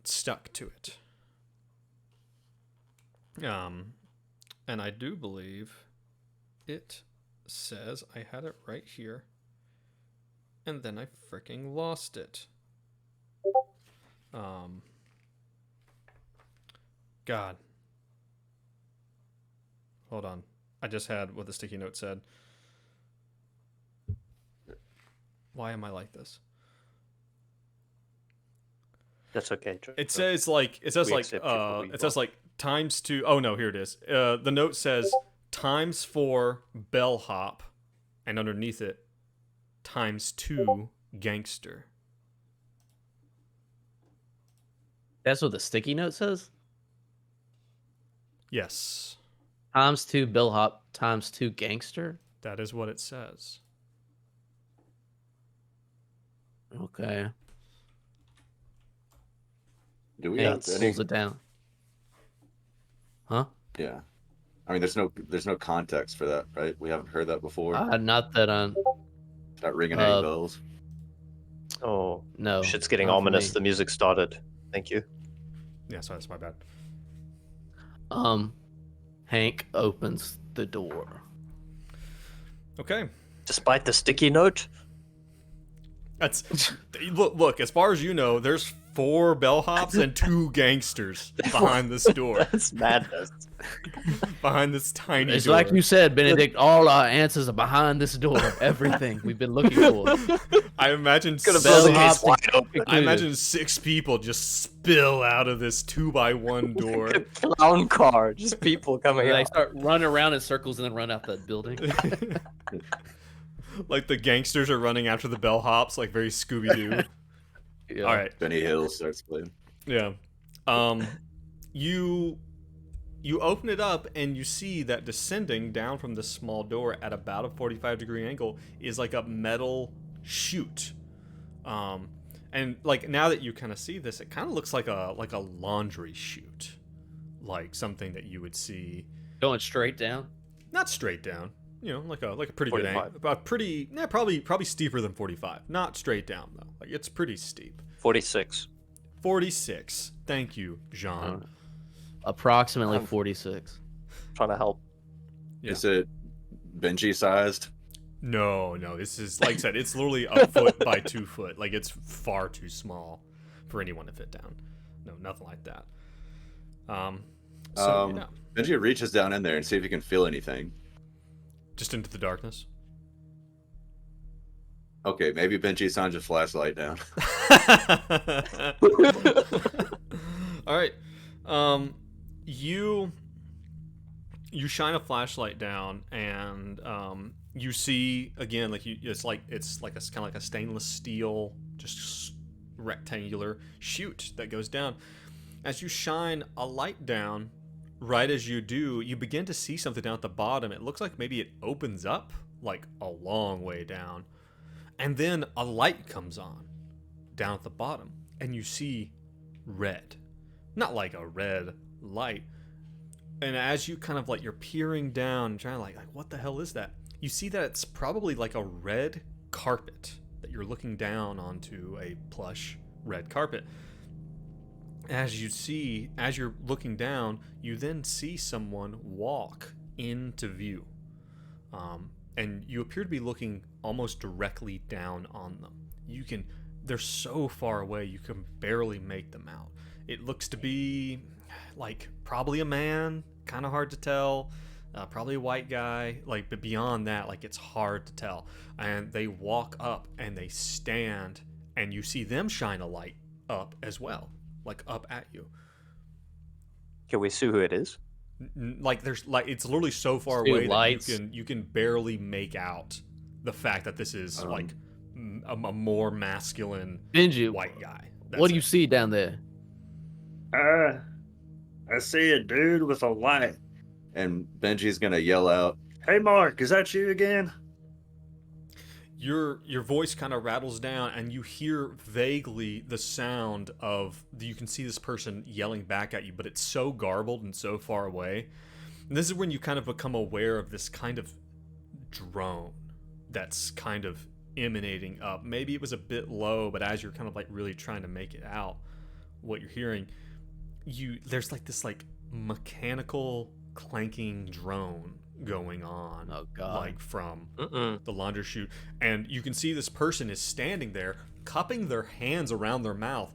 stuck to it. And I do believe it says, I had it right here, and then I freaking lost it. God. Hold on. I just had what the sticky note said. Why am I like this? That's okay, Joe. It says times 2. Oh no, here it is. The note says times 4 bellhop, and underneath it times 2 gangster. That's what the sticky note says. Yes, Times 2 bellhop times 2 gangster. that is what it says. Okay. Do we Hank have any? pulls it down. Huh? Yeah. I mean, there's no context for that, right? We haven't heard that before. Not that I'm. It's not ringing any uh, bells. Oh, No. shit's getting not for ominous. me. The music started. Thank you. Yeah, sorry, that's my bad. Hank opens the door. Okay. Despite the sticky note, That's look. As far as you know, there's 4 bellhops and 2 gangsters behind this door. that's madness. Behind this tiny It's door. like you said, Benedict. All our answers are behind this door. Everything we've been looking for. I imagine Gonna Bell build the hop case wide open. I imagine 6 people just spill out of this 2x1 door. A clown car, just people coming They out. start running around in circles and then run out that building. Like the gangsters are running after the bellhops, like very Scooby-Doo. Yeah. All right. Benny Hill starts playing. Yeah. You open it up and you see that descending down from this small door at about a 45-degree angle is like a metal chute. And like now that you kind of see this, it kind of looks like a laundry chute, like something that you would see Going straight down. not straight down, like a pretty good 45. angle, about probably steeper than 45. Not straight down though, like it's pretty steep. 46. 46. Thank you, Jean. Approximately 46. Trying to help. Yeah. Is it Benji sized? No, this is like I said, it's literally a foot by 2 foot. Like it's far too small for anyone to fit down. No, nothing like that. Yeah, Benji reaches down in there and see if he can feel anything. just into the darkness. Okay, maybe Benji signs a flashlight down. All right. You shine a flashlight down, and you see again, it's kind of like a stainless steel, just rectangular chute that goes down. As you shine a light down, right as you do, you begin to see something down at the bottom. It looks like maybe it opens up like a long way down, and then a light comes on down at the bottom, and you see red. Not like a red light. And as you kind of like, you're peering down and trying to like what the hell is that? You see that it's probably like a red carpet, that you're looking down onto a plush red carpet. As you're looking down, you then see someone walk into view. And you appear to be looking almost directly down on them. They're so far away, you can barely make them out. It looks to be like probably a man, kind of hard to tell, probably a white guy, but beyond that, it's hard to tell. And they walk up and they stand, and you see them shine a light up as well, like up at you. Can we see who it is? Like there's like it's literally so far See away lights. that you can barely make out the fact that this is like a more masculine Benji, white guy. what do you see down there? I see a dude with a light. And Benji's gonna yell out, Hey, Mark, is that you again? Your voice kind of rattles down, and you hear vaguely the sound of you can see this person yelling back at you, but it's so garbled and so far away. And this is when you kind of become aware of this kind of drone that's kind of emanating up. Maybe it was a bit low, but as you're kind of like really trying to make it out, what you're hearing, there's like this like mechanical clanking drone going on. Oh, God. Like from the laundry chute, and you can see this person is standing there cupping their hands around their mouth,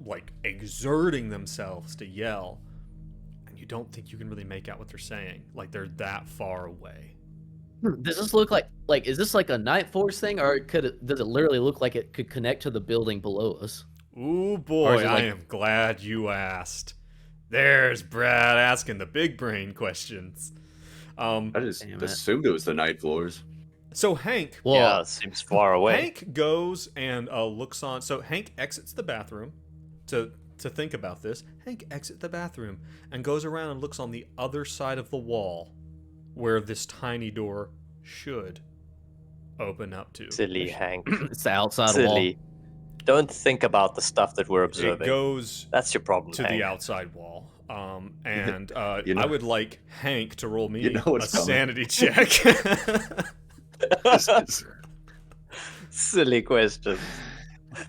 like exerting themselves to yell, and you don't think you can really make out what they're saying, like they're that far away. Does this look like is this like a Night Force thing, or does it literally look like it could connect to the building below us? Ooh Or boy, is it I like- am glad you asked. There's Brad asking the big brain questions. I just Damn it. assumed it was the night floors. So Hank, Well, Yeah, it seems far away. Hank goes and looks on. So Hank exits the bathroom to think about this. Hank exits the bathroom and goes around and looks on the other side of the wall where this tiny door should open up to. Silly Hank. it's the outside Silly. wall. Don't think about the stuff that we're It observing. goes That's your problem, to Hank. the outside wall. And You know- I would like Hank to roll me You know a what's coming. sanity check. This Silly question.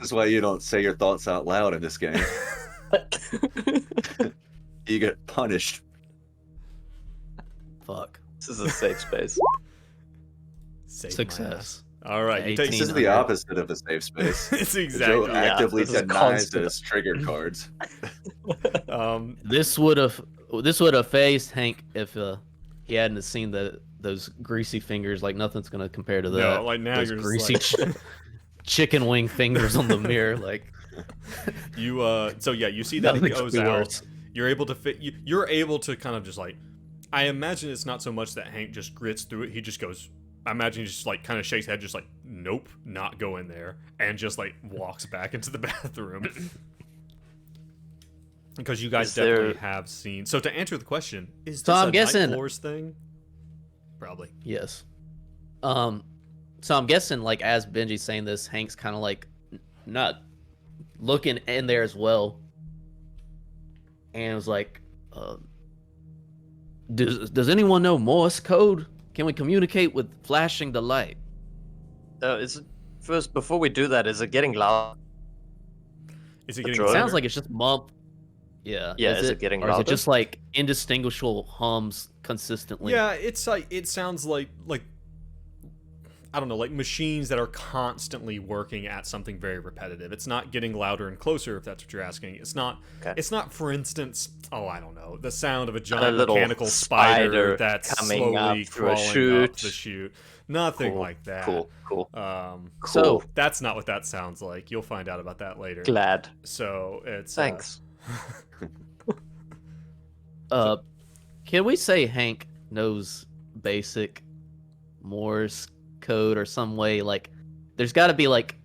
is why you don't say your thoughts out loud in this game. You get punished. Fuck. This is a safe space. Save my Success. ass. All right, you take This is 1800. the opposite of a safe space. it's Joe exactly. Yeah, actively this is denies constant. his trigger cards. This would have phased Hank if he hadn't seen those greasy fingers. Like nothing's gonna compare to that. No, like now those you're just greasy like- chicken wing fingers on the mirror. Like You so yeah, you see that it nothing could goes be out. worse. You're able to fit. You're able to kind of just like. I imagine it's not so much that Hank just grits through it. He just goes. I imagine he just like kind of shakes his head, just like nope, not go in there, and just like walks back into the bathroom. Because you guys Is definitely there- have seen. So to answer the question, is So this I'm a guessing- Night Floors thing? Probably. Yes. So I'm guessing like as Benji's saying this, Hank's kind of like not looking in there as well, and it was like, does anyone know Morse code? Can we communicate with flashing the light? Is it, first, before we do that, is it getting loud? Is it The getting? drone? Sounds louder? like it's just mump. Yeah. Yeah, is it getting or is it louder? just like indistinguishable hums consistently? Yeah, it's like it sounds like I don't know, like machines that are constantly working at something very repetitive. It's not getting louder and closer, if that's what you're asking. It's not. Okay. It's not, for instance, I don't know, the sound of a a giant little mechanical spider spider that's coming up slowly through a crawling up chute. the chute. Nothing Cool, like that. Cool. Um, Cool. that's not what that sounds like. You'll find out about that later. Glad. So it's Thanks. Can we say Hank knows basic Morse code or some way? Like, there's got to be like,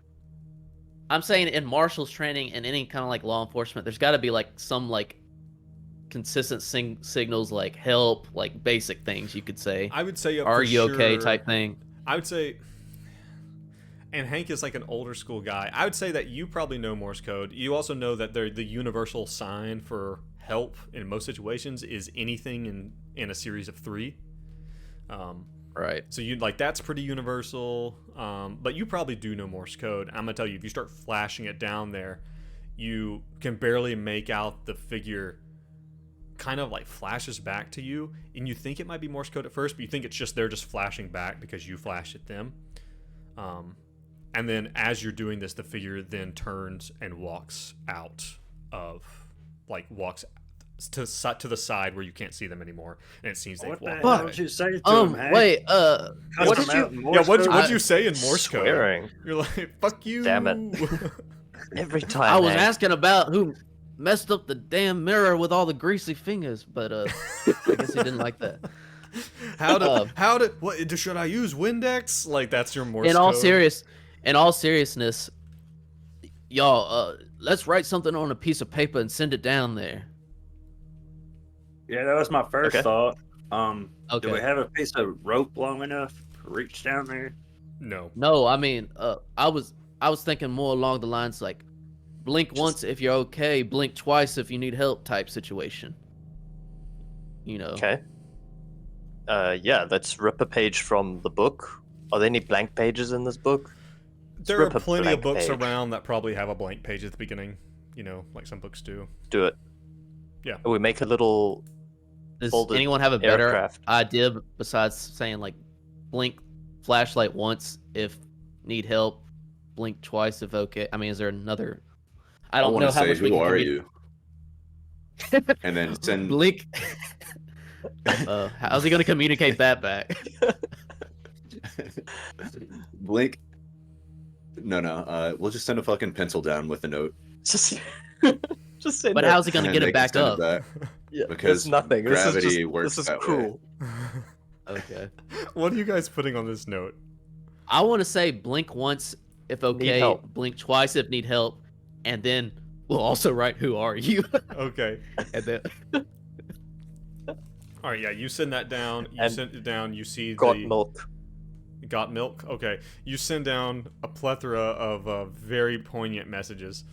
I'm saying in Marshall's training and any kind of like law enforcement, there's got to be like some like consistent signals, like help, like basic things you could say. I would say, Are for you okay? sure- Type thing. I would say, and Hank is like an older school guy. I would say that you probably know Morse code. You also know that the universal sign for help in most situations is anything in a series of 3. Right. So you like that's pretty universal. But you probably do know Morse code. I'm gonna tell you, if you start flashing it down there, you can barely make out the figure. Kind of like flashes back to you, and you think it might be Morse code at first, but you think it's just they're just flashing back because you flashed at them. And then as you're doing this, the figure then turns and walks out of, like, walks to the side where you can't see them anymore, and it seems they've What the walked hell away. did you say to him, Hank? Wait. Cuss What him did you? out in Morse Yeah, what'd code? you say in Morse code? Swearing. You're like, fuck you. Damn it. Every time. I was Hank. asking about who messed up the damn mirror with all the greasy fingers, but I guess he didn't like that. What should I use? Windex? Like that's your Morse In all code? seriousness, y'all, let's write something on a piece of paper and send it down there. Yeah, that was my first Okay. thought. Okay. Do we have a piece of rope long enough to reach down there? No. No, I mean, I was thinking more along the lines like, blink once if you're okay, blink twice if you need help type situation. You know. Okay. Yeah, let's rip a page from the book. Are there any blank pages in this book? There are rip a plenty of blank books page. around that probably have a blank page at the beginning, you know, like some books do. Do it. Yeah. We make a little. Does folded anyone have a better aircraft. idea besides saying like, blink flashlight once if need help, blink twice if okay? I mean, is there another? I don't want know to how say, much we who can are communicate. you? And then send Blink. How's he gonna communicate that back? blink. No. We'll just send a fucking pencil down with a note. Just say But no. how's he gonna and get they it can back send up? back. Yeah, because it's nothing. gravity works This is that way. cruel. Okay. What are you guys putting on this note? I want to say blink once if okay, help. blink twice if need help, and then we'll also write who are you, Okay. and then All right, yeah, you send that down. You And send it down. You see Got the milk. got milk. Okay, you send down a plethora of very poignant messages,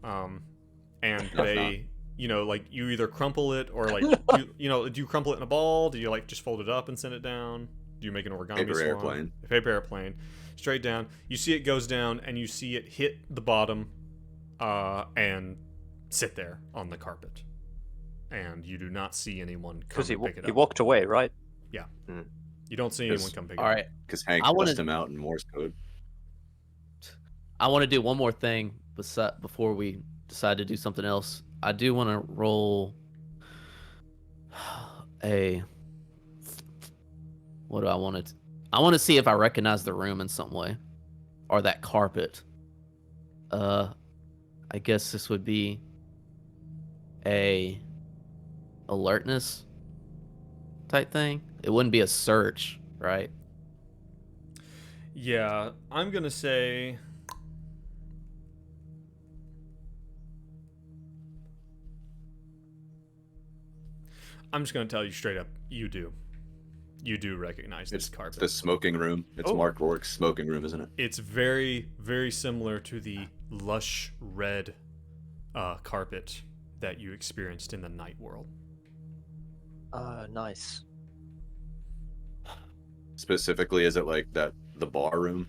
and they, you know, like you either crumple it or like you know, do you crumple it in a ball? Do you like just fold it up and send it down? Do you make an origami Paper swan? airplane. A paper airplane, straight down. You see it goes down, and you see it hit the bottom, and sit there on the carpet. And you do not see anyone come Because and pick it he up. walked away, right? You don't see anyone come pick it all up. right. Because Hank I wanna- bust him out in Morse code. I want to do one more thing before we decide to do something else. I do want to roll a. What do I want to? I want to see if I recognize the room in some way, or that carpet. I guess this would be a alertness type thing. It wouldn't be a search, right? Yeah, I'm gonna say. I'm just gonna tell you straight up, you do. You do recognize this It's carpet. the smoking room. It's Oh. Mark Rourke's smoking room, isn't it? It's very, very similar to the lush red carpet that you experienced in the night world. Nice. Specifically, is it like that the bar room?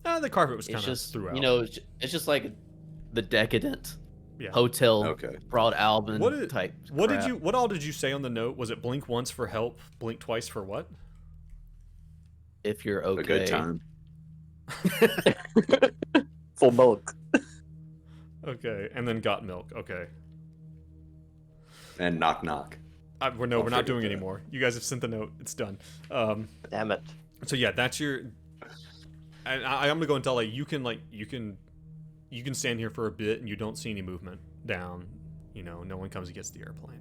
The carpet was kind It's of just throughout. you know, it's just like the decadent Yeah. hotel Okay. broad Alban What type. What crap. did you? What all did you say on the note? Was it blink once for help, blink twice for what? If you're A okay. good time. For milk. Okay, and then got milk. Okay. And knock knock. We're Don't not forget doing that. anymore. You guys have sent the note. It's done. Damn it. So yeah, that's your. And I'm gonna go and tell you can stand here for a bit and you don't see any movement down. You know, no one comes and gets the airplane.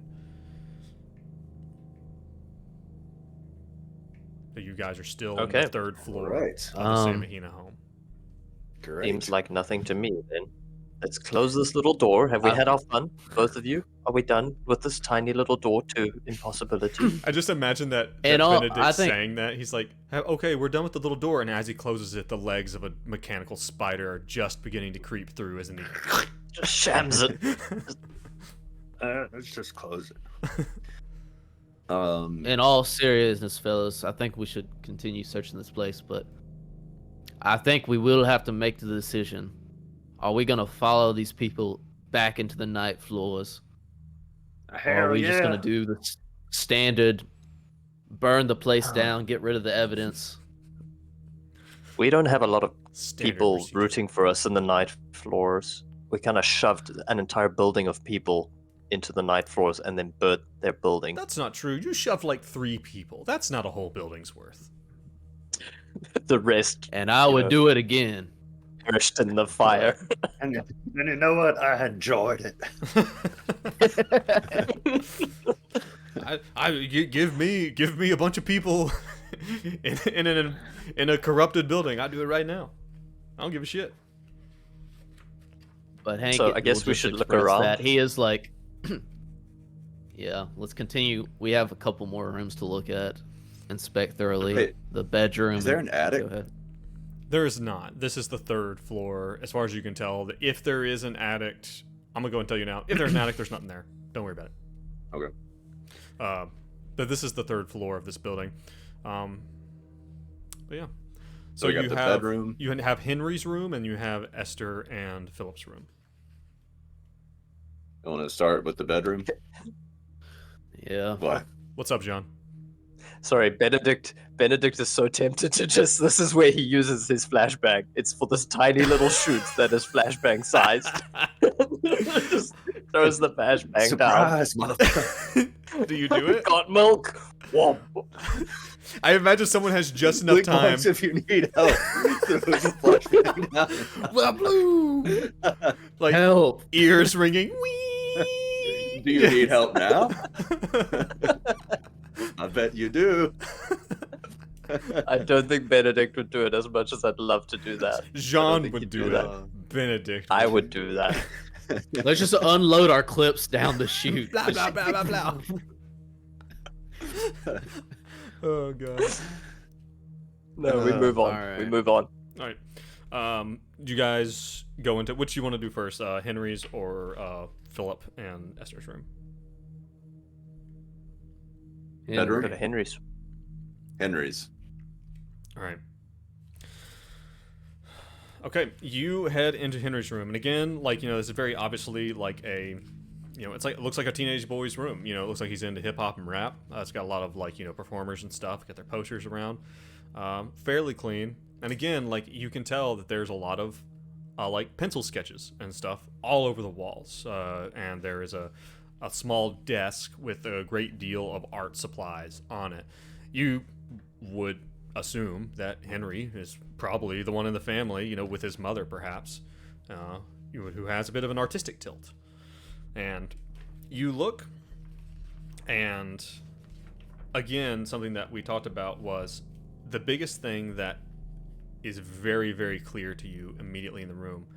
So you guys are still on Okay. the third floor Right. of the Samigina home. Great. Seems like nothing to me then. Let's close this little door. Have we had our fun, both of you? Are we done with this tiny little door to impossibility? I just imagine that And all- Benedict I think- saying that. He's like, okay, we're done with the little door. And as he closes it, the legs of a mechanical spider are just beginning to creep through, isn't he? Just shams it. Let's just close it. In all seriousness, fellas, I think we should continue searching this place, but I think we will have to make the decision. Are we gonna follow these people back into the night floors? Or are Hell we yeah. just gonna do the standard burn the place down, get rid of the evidence? We don't have a lot of Standard people procedure. rooting for us in the night floors. We kind of shoved an entire building of people into the night floors and then burnt their building. That's not true. You shoved like 3 people. That's not a whole building's worth. The rest. And I would Yeah. do it again. perished in the fire. And you know what? I enjoyed it. Give me a bunch of people in a corrupted building. I'd do it right now. I don't give a shit. But Hank, So I guess will we just should look express around. That. He is like, yeah. Let's continue. We have a couple more rooms to look at, inspect thoroughly. Wait, the bedroom. is there an attic? Go ahead. There is not. This is the third floor, as far as you can tell. If there is an attic, I'm gonna go and tell you now. If there's an attic, there's nothing there. Don't worry about it. Okay. But this is the third floor of this building. But yeah. So we got the bedroom. You have Henry's room, and you have Esther and Philip's room. I want to start with the bedroom. Yeah. What? What's up, John? Sorry, Benedict is so tempted to just. This is where he uses his flashbang. It's for this tiny little shoot that is flashbang sized. Just throws the flashbang down. Surprise, motherfucker! Do you do it? Got milk. Whoa. I imagine someone has just enough Click time. once if you need help. Throws a flashbang down. Blah, blue. Like Help. ears ringing. Wee. Do you need help now? I bet you do. I don't think Benedict would do it as much as I'd love to do that. Jean think would he'd do do it. that. Benedict. I would do that. Let's just unload our clips down the chute. Blah blah blah blah blah. Oh god. No, we move on. Alright. We move on. All right. You guys go into which you want to do first, Henry's or Philip and Esther's room? Bedroom? Go to Henry's. Henry's. All right. Okay, you head into Henry's room, and again, like this is very obviously like a, it looks like a teenage boy's room. It looks like he's into hip hop and rap. It's got a lot of like performers and stuff. Got their posters around. Fairly clean, and again, like you can tell that there's a lot of like pencil sketches and stuff all over the walls, and there is a small desk with a great deal of art supplies on it. You would assume that Henry is probably the one in the family, with his mother perhaps, who has a bit of an artistic tilt. And you look, and again, something that we talked about was the biggest thing that is very, very clear to you immediately in the room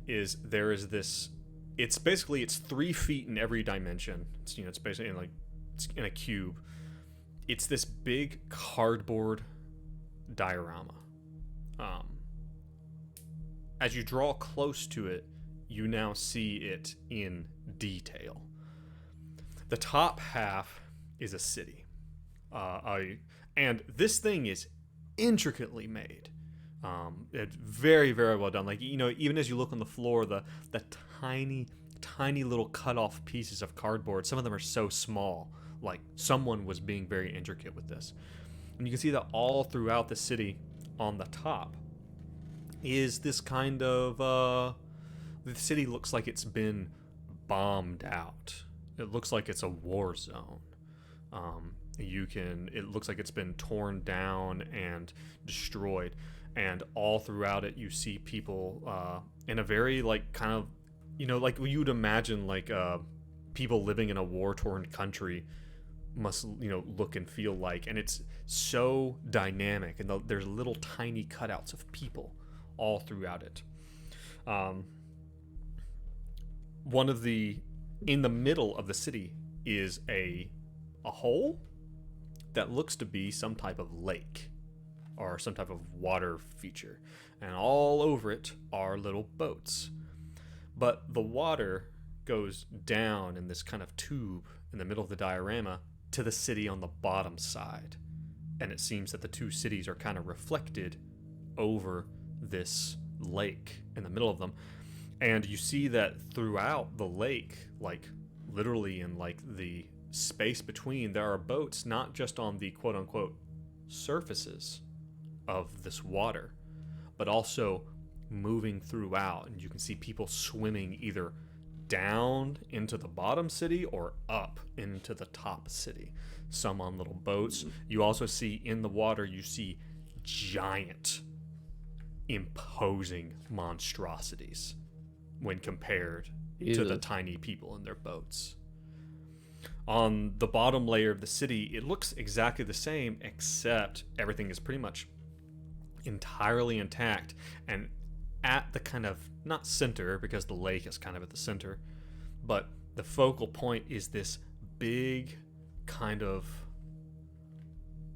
is there is this. It's 3 feet in every dimension. It's basically it's in a cube. It's this big cardboard diorama. As you draw close to it, you now see it in detail. The top half is a city, and this thing is intricately made. It's very, very well done. Like even as you look on the floor, the tiny little cut off pieces of cardboard. Some of them are so small. Like someone was being very intricate with this, and you can see that all throughout the city, on the top, is this kind of the city looks like it's been bombed out. It looks like it's a war zone. It looks like it's been torn down and destroyed. And all throughout it, you see people in a very like kind of, like you would imagine like people living in a war-torn country must look and feel like. And it's so dynamic, and there's little tiny cutouts of people all throughout it. In the middle of the city is a hole that looks to be some type of lake or some type of water feature, and all over it are little boats. But the water goes down in this kind of tube in the middle of the diorama to the city on the bottom side, and it seems that the two cities are kind of reflected over this lake in the middle of them. And you see that throughout the lake, like literally in like the space between, there are boats not just on the quote-unquote surfaces of this water, but also moving throughout, and you can see people swimming either down into the bottom city or up into the top city, some on little boats. You also see in the water, you see giant imposing monstrosities when compared to the tiny people in their boats. On the bottom layer of the city, it looks exactly the same, except everything is pretty much entirely intact. And at the kind of, not center, because the lake is kind of at the center, but the focal point is this big kind of,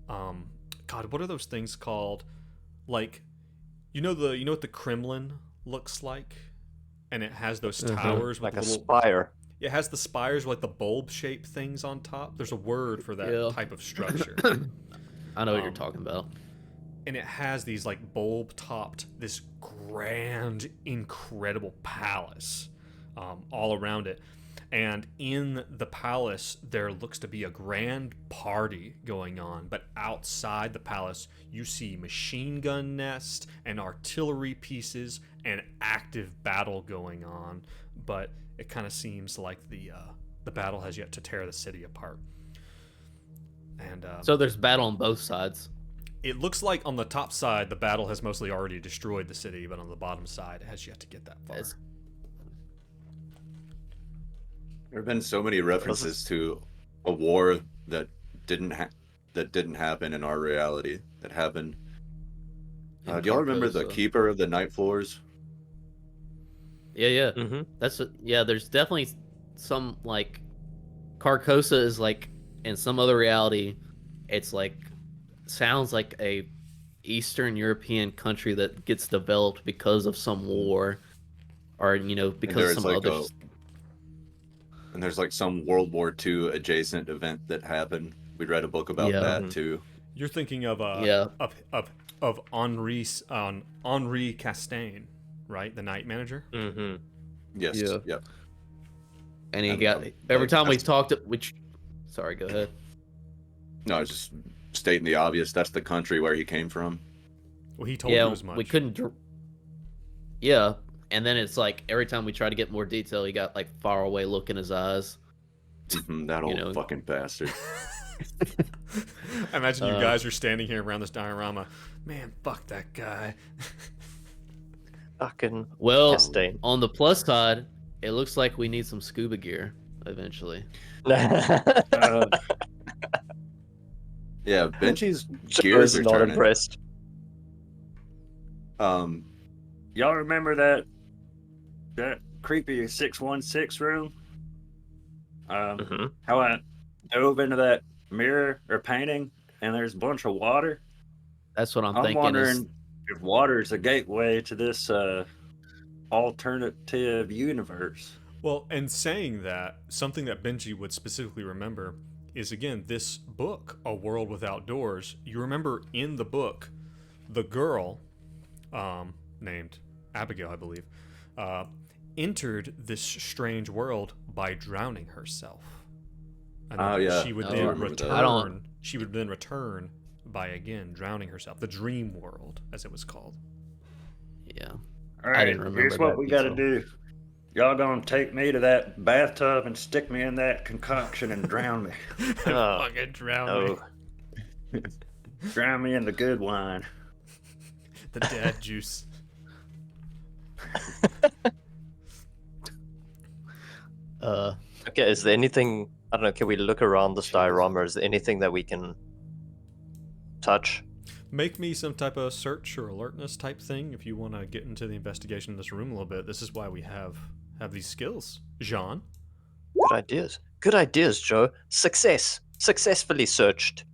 God, what are those things called? Like, you know what the Kremlin looks like? And it has those towers with like a little spire. It has the spires with like the bulb-shaped things on top. There's a word for that type of structure. I know what you're talking about. And it has these like bulb-topped, this grand, incredible palace all around it. And in the palace, there looks to be a grand party going on. But outside the palace, you see machine gun nests and artillery pieces and active battle going on. But it kind of seems like the battle has yet to tear the city apart. And so there's battle on both sides. It looks like on the top side, the battle has mostly already destroyed the city, but on the bottom side, it has yet to get that far. There have been so many references to a war that didn't happen in our reality that happened. Do y'all remember the Keeper of the Night Floors? Yeah. There's definitely some like Carcosa is like in some other reality. It's like sounds like a Eastern European country that gets developed because of some war, or because of some other. And there's like some World War II adjacent event that happened. We read a book about that too. You're thinking of Henri Castaigne, right? The night manager. Mm-hmm. Yes. Yeah. Yep. And he got every time we talked. Sorry, go ahead. No, I was just stating the obvious. That's the country where he came from. Well, he told you as much. We couldn't. Yeah. And then it's like every time we try to get more detail, he got like far away look in his eyes. That old fucking bastard. I imagine you guys are standing here around this diorama. Man, fuck that guy. Fucking Castaigne. On the plus side, it looks like we need some scuba gear eventually. Yeah, Benji's gears are not turning. Impressed. Y'all remember that creepy 616 room? How I dove into that mirror or painting and there's a bunch of water? That's what I'm I'm thinking. wondering if water is a gateway to this alternative universe. Well, and saying that, something that Benji would specifically remember is, again, this book, A World Without Doors. You remember in the book, the girl, named Abigail, I believe, entered this strange world by drowning herself. And she would then return. She would then return by again drowning herself. The dream world, as it was called. Yeah. All right. Here's what we got to do. Y'all gonna take me to that bathtub and stick me in that concoction and drown me. Fucking drown me. Drown me in the good wine. The dad juice. Okay, is there anything, I don't know, can we look around this diorama? Is there anything that we can touch? Make me some type of search or alertness type thing if you want to get into the investigation in this room a little bit. This is why we have these skills. Jean? Good ideas, Joe. Successfully searched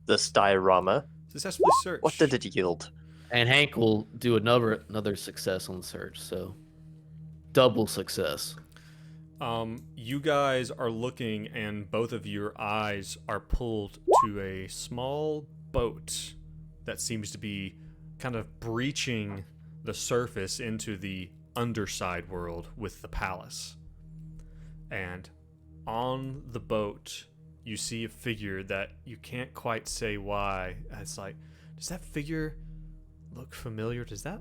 this diorama. Successfully searched. What did it yield? And Hank will do another success on the search, so double success. You guys are looking, and both of your eyes are pulled to a small boat that seems to be kind of breaching the surface into the underside world with the palace. And on the boat, you see a figure that you can't quite say why. It's like, does that figure look familiar? Does that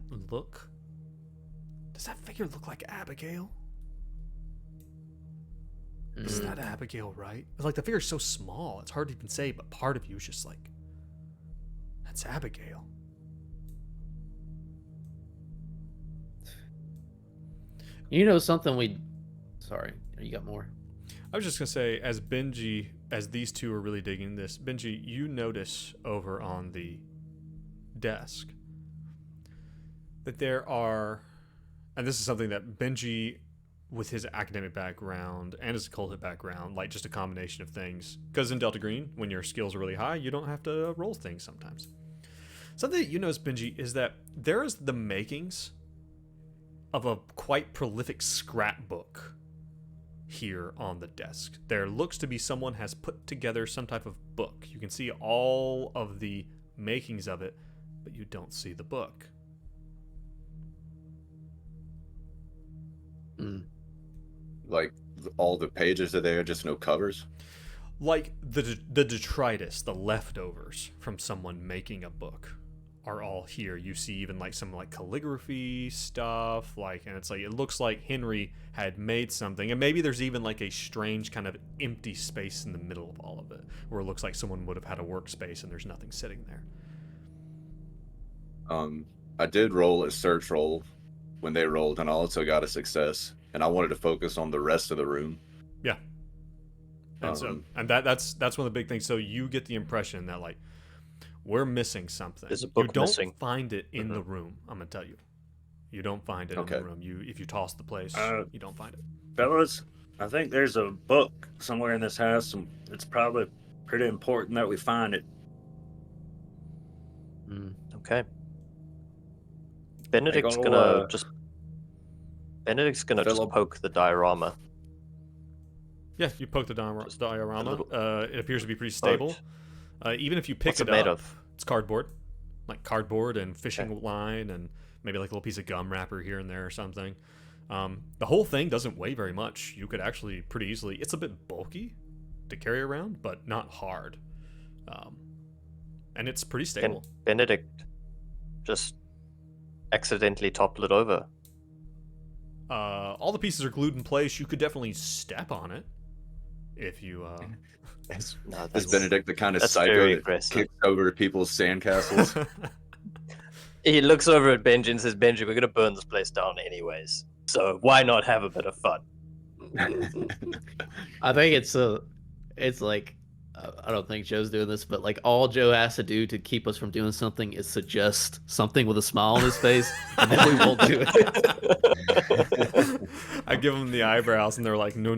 figure look like Abigail? Is that Abigail, right? It's like the figure's so small, it's hard to even say, but part of you is just like, that's Abigail. You know something Sorry, you got more? I was just gonna say, as these two are really digging this, Benji, you notice over on the desk that there are, and this is something that Benji, with his academic background and his cultic background, like just a combination of things, because in Delta Green, when your skills are really high, you don't have to roll things sometimes. Something that you notice, Benji, is that there is the makings of a quite prolific scrapbook here on the desk. There looks to be someone has put together some type of book. You can see all of the makings of it, but you don't see the book. Like all the pages are there, just no covers. Like the detritus, the leftovers from someone making a book are all here. You see even like some like calligraphy stuff, like, and it's like, it looks like Henry had made something, and maybe there's even like a strange kind of empty space in the middle of all of it, where it looks like someone would have had a workspace and there's nothing sitting there. I did roll a search roll when they rolled, and I also got a success, and I wanted to focus on the rest of the room. Yeah. And that's one of the big things. So you get the impression that like we're missing something. There's a book you don't missing. Find it in the room. I'm gonna tell you, you don't find it in the room. If you toss the place, you don't find it. Fellas, I think there's a book somewhere in this house, and it's probably pretty important that we find it. Okay. Benedict's gonna just poke the diorama. Yeah, you poke the diorama. It appears to be pretty stable. Even if you pick What's it made up, of? it's cardboard, like cardboard and fishing line, and maybe like a little piece of gum wrapper here and there or something. The whole thing doesn't weigh very much. You could actually pretty easily. It's a bit bulky to carry around, but not hard. And it's pretty stable. Can Benedict just accidentally topple it over? All the pieces are glued in place. You could definitely step on it if you. Is Benedict the kind of psycho that kicks over people's sandcastles? He looks over at Benji and says, "Benji, we're gonna burn this place down anyways. So why not have a bit of fun?" I think it's like, I don't think Joe's doing this, but like all Joe has to do to keep us from doing something is suggest something with a smile on his face, and then we won't do it. I give them the eyebrows, and they're like, no.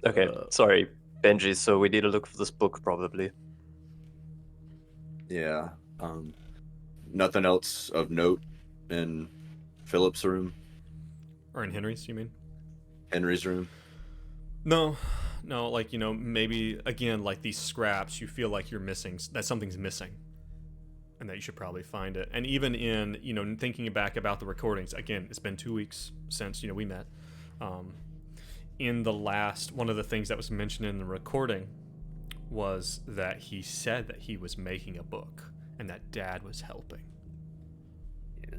Okay, sorry, Benji. So we need to look for this book, probably. Yeah. Nothing else of note in Philip's room? Or in Henry's, you mean? Henry's room? No, like, maybe, again, like these scraps, you feel like you're missing, that something's missing, and that you should probably find it. And even in, thinking back about the recordings, again, it's been 2 weeks since, we met. In the last, one of the things that was mentioned in the recording was that he said that he was making a book, and that Dad was helping. Yeah.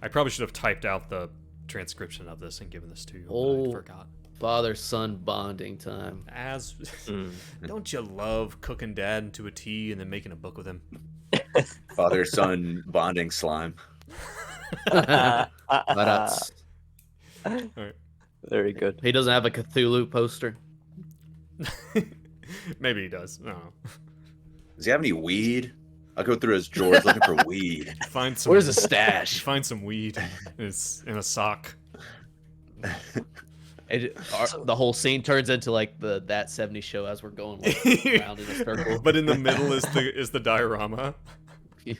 I probably should have typed out the transcription of this and given this to you. But I forgot. Father-son bonding time. Don't you love cooking Dad into a tea and then making a book with him? Father-son bonding slime. All right. Very good. He doesn't have a Cthulhu poster. Maybe he does. I don't know. Does he have any weed? I'll go through his drawers looking for weed. Find some. Where's the stash? Find some weed. It's in a sock. The whole scene turns into like that 70s show as we're going like, around in a circle. But in the middle is the diorama. Yeah.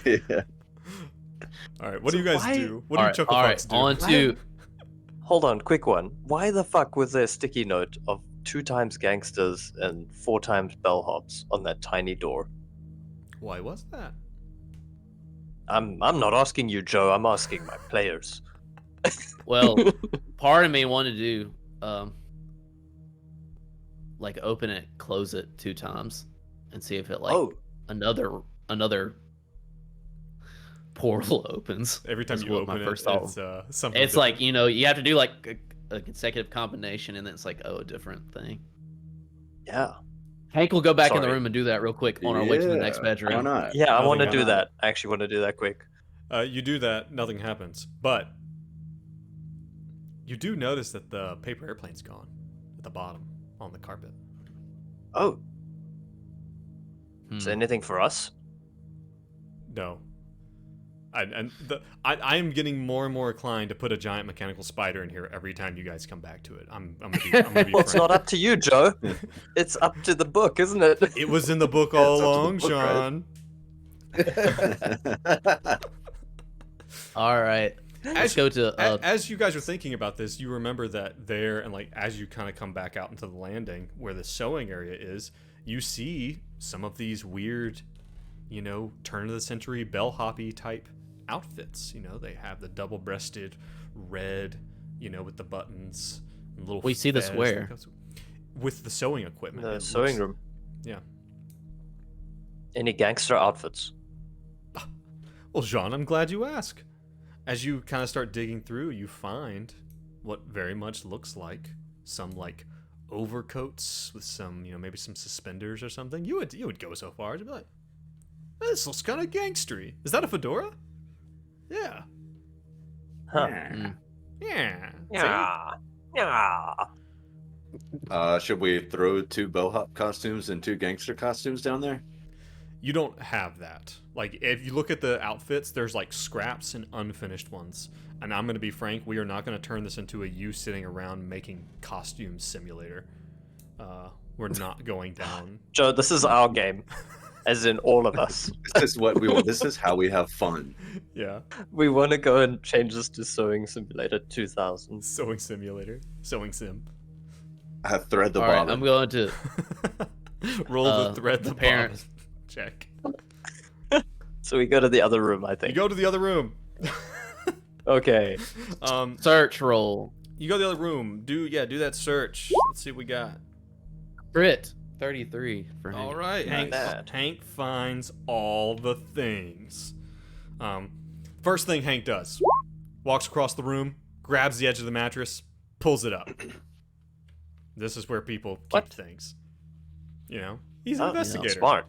Yeah. All right. What do you guys do? What do you Chuckle all Fox right, do? on to. Hold on, quick one. Why the fuck was there a sticky note of 2 times gangsters and 4 times bellhops on that tiny door? Why was that? I'm not asking you, Joe. I'm asking my players. Well, part of me wanted to do, like open it, close it 2 times, and see if it another portal opens. Every time you open it, it's something. It's different. Like you have to do like a consecutive combination, and then it's like a different thing. Yeah. Hank will go back in the Sorry. room and do that real quick on our way to the next Why bedroom. not? Yeah, I want to Nothing do happened. that. I actually want to do that quick. You do that, nothing happens. But you do notice that the paper airplane's gone at the bottom on the carpet. Oh, is there anything for us? No. I am getting more and more inclined to put a giant mechanical spider in here every time you guys come back to it. I'm gonna be Well, it's frank. not up to you, Joe. It's up to the book, isn't it? It was in the book all it's up to the along, book, right? Sean. All right. Let's go to. As you guys are thinking about this, you remember that there, and like as you kind of come back out into the landing where the sewing area is, you see some of these weird, turn of the century bellhoppy type outfits. They have the double-breasted red, with the buttons and little. We see this fez where? that goes with the sewing equipment. The It sewing looks- room. Yeah. Any gangster outfits? Well, Jean, I'm glad you asked. As you kind of start digging through, you find what very much looks like some like overcoats with some, maybe some suspenders or something. You would go so far as to be like, this looks kind of gangstery. Is that a fedora? Yeah. Huh. Yeah. Yeah. Yeah. Should we throw 2 bellhop costumes and 2 gangster costumes down there? You don't have that. Like, if you look at the outfits, there's like scraps and unfinished ones. And I'm going to be frank, we are not going to turn this into a you sitting around making costume simulator. We're not going down. Joe, this is our game. As in all of us. This is what we want. This is how we have fun. Yeah. We want to go and change this to Sewing Simulator 2000. Sewing simulator. Sewing sim. Thread the all right. bottom. I'm going to. Roll the thread the parent- bottom. Check. So we go to the other room, I You think. go to the other room. Okay. Search roll. You go to the other room. Do that search. Let's see what we got. Crit 33 for Hank. All right, Not Hank. bad. Hank finds all the things. First thing Hank does, walks across the room, grabs the edge of the mattress, pulls it up. This is where people keep What? things. He's an Oh, investigator. Smart.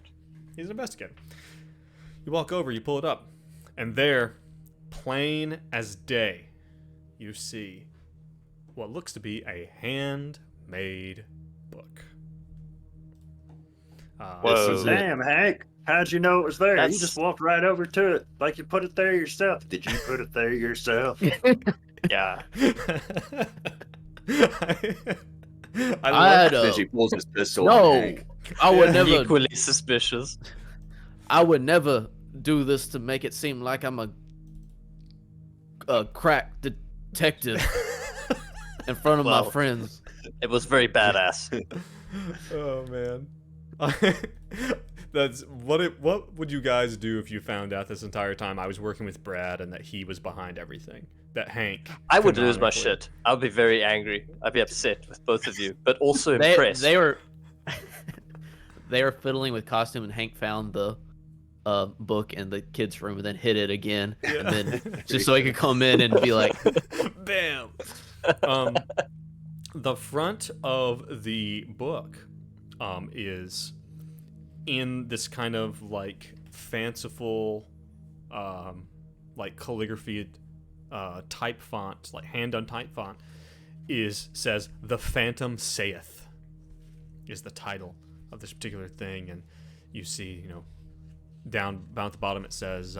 He's an investigator. You walk over, you pull it up, and there, plain as day, you see what looks to be a handmade book. Whoa. Damn, Hank. How'd you know it was there? That's- You just walked right over to it, like you put it there yourself. Did you put it there yourself? Yeah. I I'd, love As he pulls his pistol no, on Hank. I would never. Equally suspicious. I would never do this to make it seem like I'm a crack detective in front of Well. my friends. It was very badass. Oh man. That's what would you guys do if you found out this entire time I was working with Brad and that he was behind everything? That Hank I would lose my canonically- shit. I'd be very angry. I'd be upset with both of you, but also They impressed. were they were fiddling with costume, and Hank found the book in the kids' room and then hid it again, and then just so he could come in and be like, Bam. The front of the book is in this kind of like fanciful like calligraphy type font, like hand done type font, says "The Phantom Saith" is the title of this particular thing, and you see, down at the bottom it says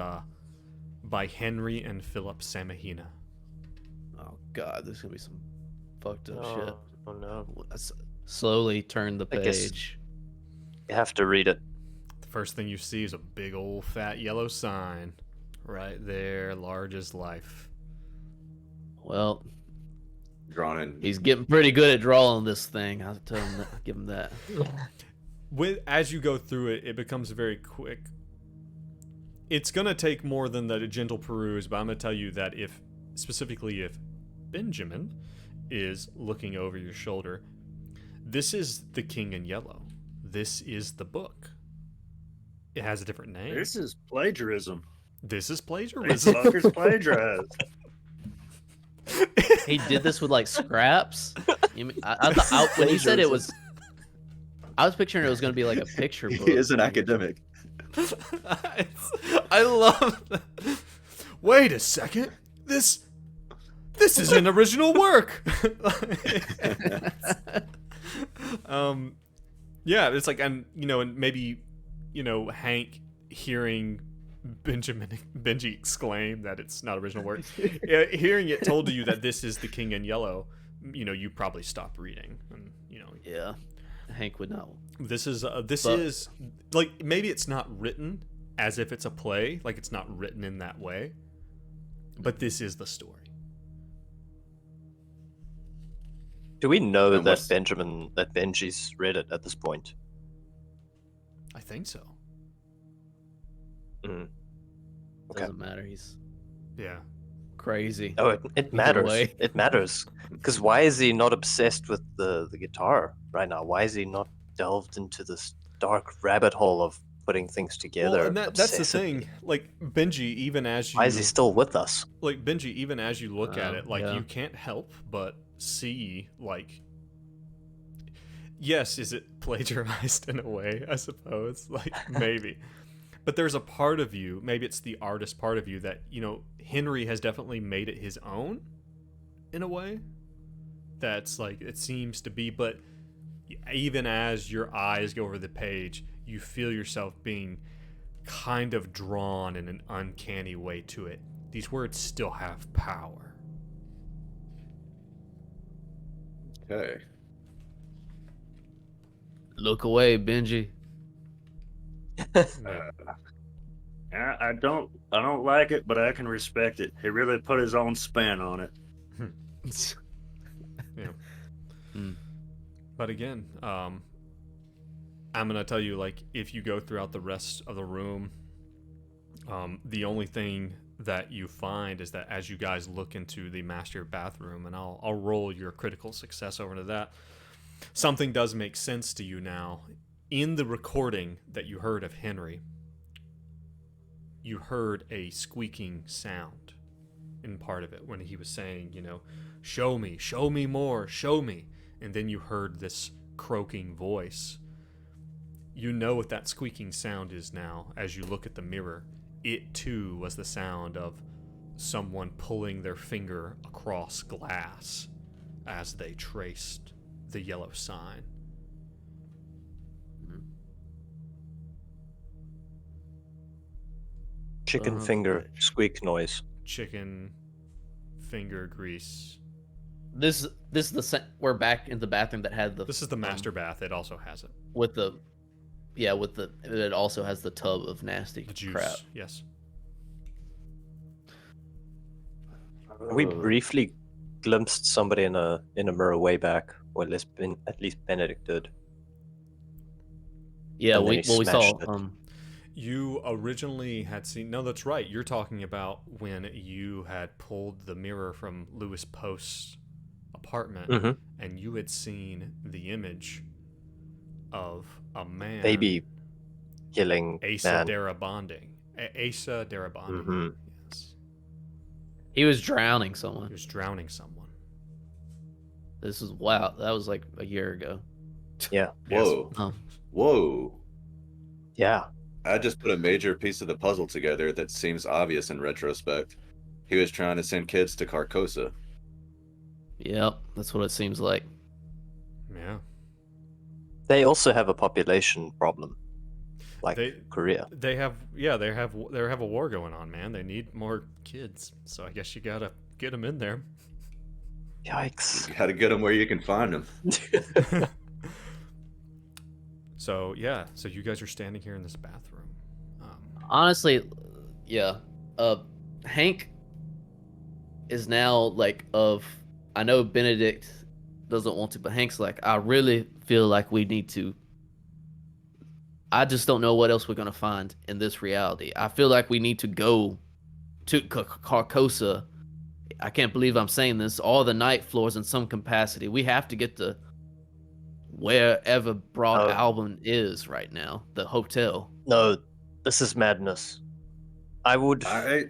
by Henry and Philip Samigina. "Oh God, this is gonna be some fucked up shit." Oh no. Let's slowly turn the I guess- page. You have to read it. The first thing you see is a big old fat yellow sign right there, large as life. Well, Drawn in. he's getting pretty good at drawing this thing. I'll tell him that, give him that. As you go through it, it becomes very quick. It's gonna take more than the gentle peruse, but I'm gonna tell you that if Benjamin is looking over your shoulder, this is the King in Yellow. This is the book. It has a different name. This is plagiarism. This is These plagiarism. fuckers plagiarized. He did this with like scraps. You mean, when he said it was, I was picturing it was going to be like a picture book. He is an academic. I love that. Wait a second. This is an original work. Yeah, it's like, and and maybe Hank hearing Benji exclaim that it's not original work, hearing it told to you that this is the King in Yellow, you probably stop reading, and Yeah, Hank would know. This is like, maybe it's not written as if it's a play, like it's not written in that way, but this is the story. Do we know that Benji's read it at this point? I think so. Okay. Doesn't matter. He's Yeah. crazy. Oh, it matters. way. It matters. Because why is he not obsessed with the guitar right now? Why is he not delved into this dark rabbit hole of putting things together? Well, and that's the obsessively? thing. Like, Benji, even as you Why is he still with us? like Benji, even as you look at it, like, yeah. you can't help but see, like, yes, is it plagiarized in a way, I suppose, like, maybe, but there's a part of you, maybe it's the artist part of you, that Henry has definitely made it his own in a way. That's like, it seems to be, but even as your eyes go over the page, you feel yourself being kind of drawn in an uncanny way to it. These words still have power. Okay. Look away, Benji. I don't like it, but I can respect it. He really put his own spin on it. Yeah. But again, I'm gonna tell you, like, if you go throughout the rest of the room, the only thing that you find is that as you guys look into the master bathroom, and I'll roll your critical success over to that, something does make sense to you now. In the recording that you heard of Henry, you heard a squeaking sound in part of it when he was saying, show me more, show me. And then you heard this croaking voice. You know what that squeaking sound is now as you look at the mirror. It too was the sound of someone pulling their finger across glass as they traced the yellow sign. Chicken finger squeak noise. Chicken finger grease. This is we're back in the bathroom that had the. This is the master bath. It also has it. It also has the tub of nasty The juice. crap. Yes. We briefly glimpsed somebody in a mirror way back. Well, at least Benedict did. Yeah, And then we he saw. smashed it. You originally had seen... No, that's right. You're talking about when you had pulled the mirror from Lewis Post's apartment, and you had seen the image of a man... Baby killing Asa man. Darabonding. Asa Darabonding. Yes. He was drowning someone. He was drowning someone. This is wow. That was like a year ago. Yeah. Whoa. Oh. Whoa. Yeah. I just put a major piece of the puzzle together that seems obvious in retrospect. He was trying to send kids to Carcosa. Yep, that's what it seems like. Yeah. They also have a population problem, like They- Korea. They have a war going on, man. They need more kids. So I guess you gotta get them in there. Yikes. You gotta get them where you can find them. So yeah, so you guys are standing here in this bathroom. Honestly, yeah. Hank is now like I know Benedict doesn't want to, but Hank's like, I really feel like we need to. I just don't know what else we're gonna find in this reality. I feel like we need to go to Carcosa. I can't believe I'm saying this. All the night floors in some capacity. We have to get to wherever Broad Album is right now. The hotel. No, this is madness. I would. Yeah.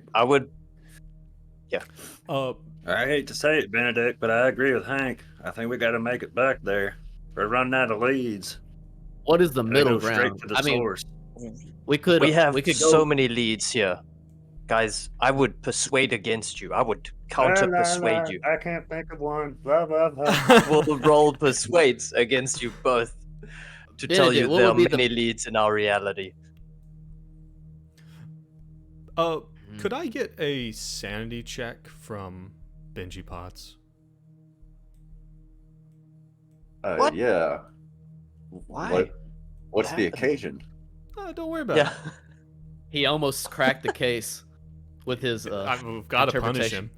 I hate to say it, Benedict, but I agree with Hank. I think we got to make it back there. We're running out of leads. What is the They middle go straight ground? to the I mean, source. we could go, so many leads here. Guys, I would persuade against you. I would counter-persuade you. I can't think of one. Blah, blah, blah. We'll roll persuades against you both to tell you Benedict, what there are would be many leads in our reality. Could I get a sanity check from Benji Potts? What? Yeah. Why? What's the happened? occasion? Don't worry about Yeah. it. he almost cracked the case with his We've got to punish him.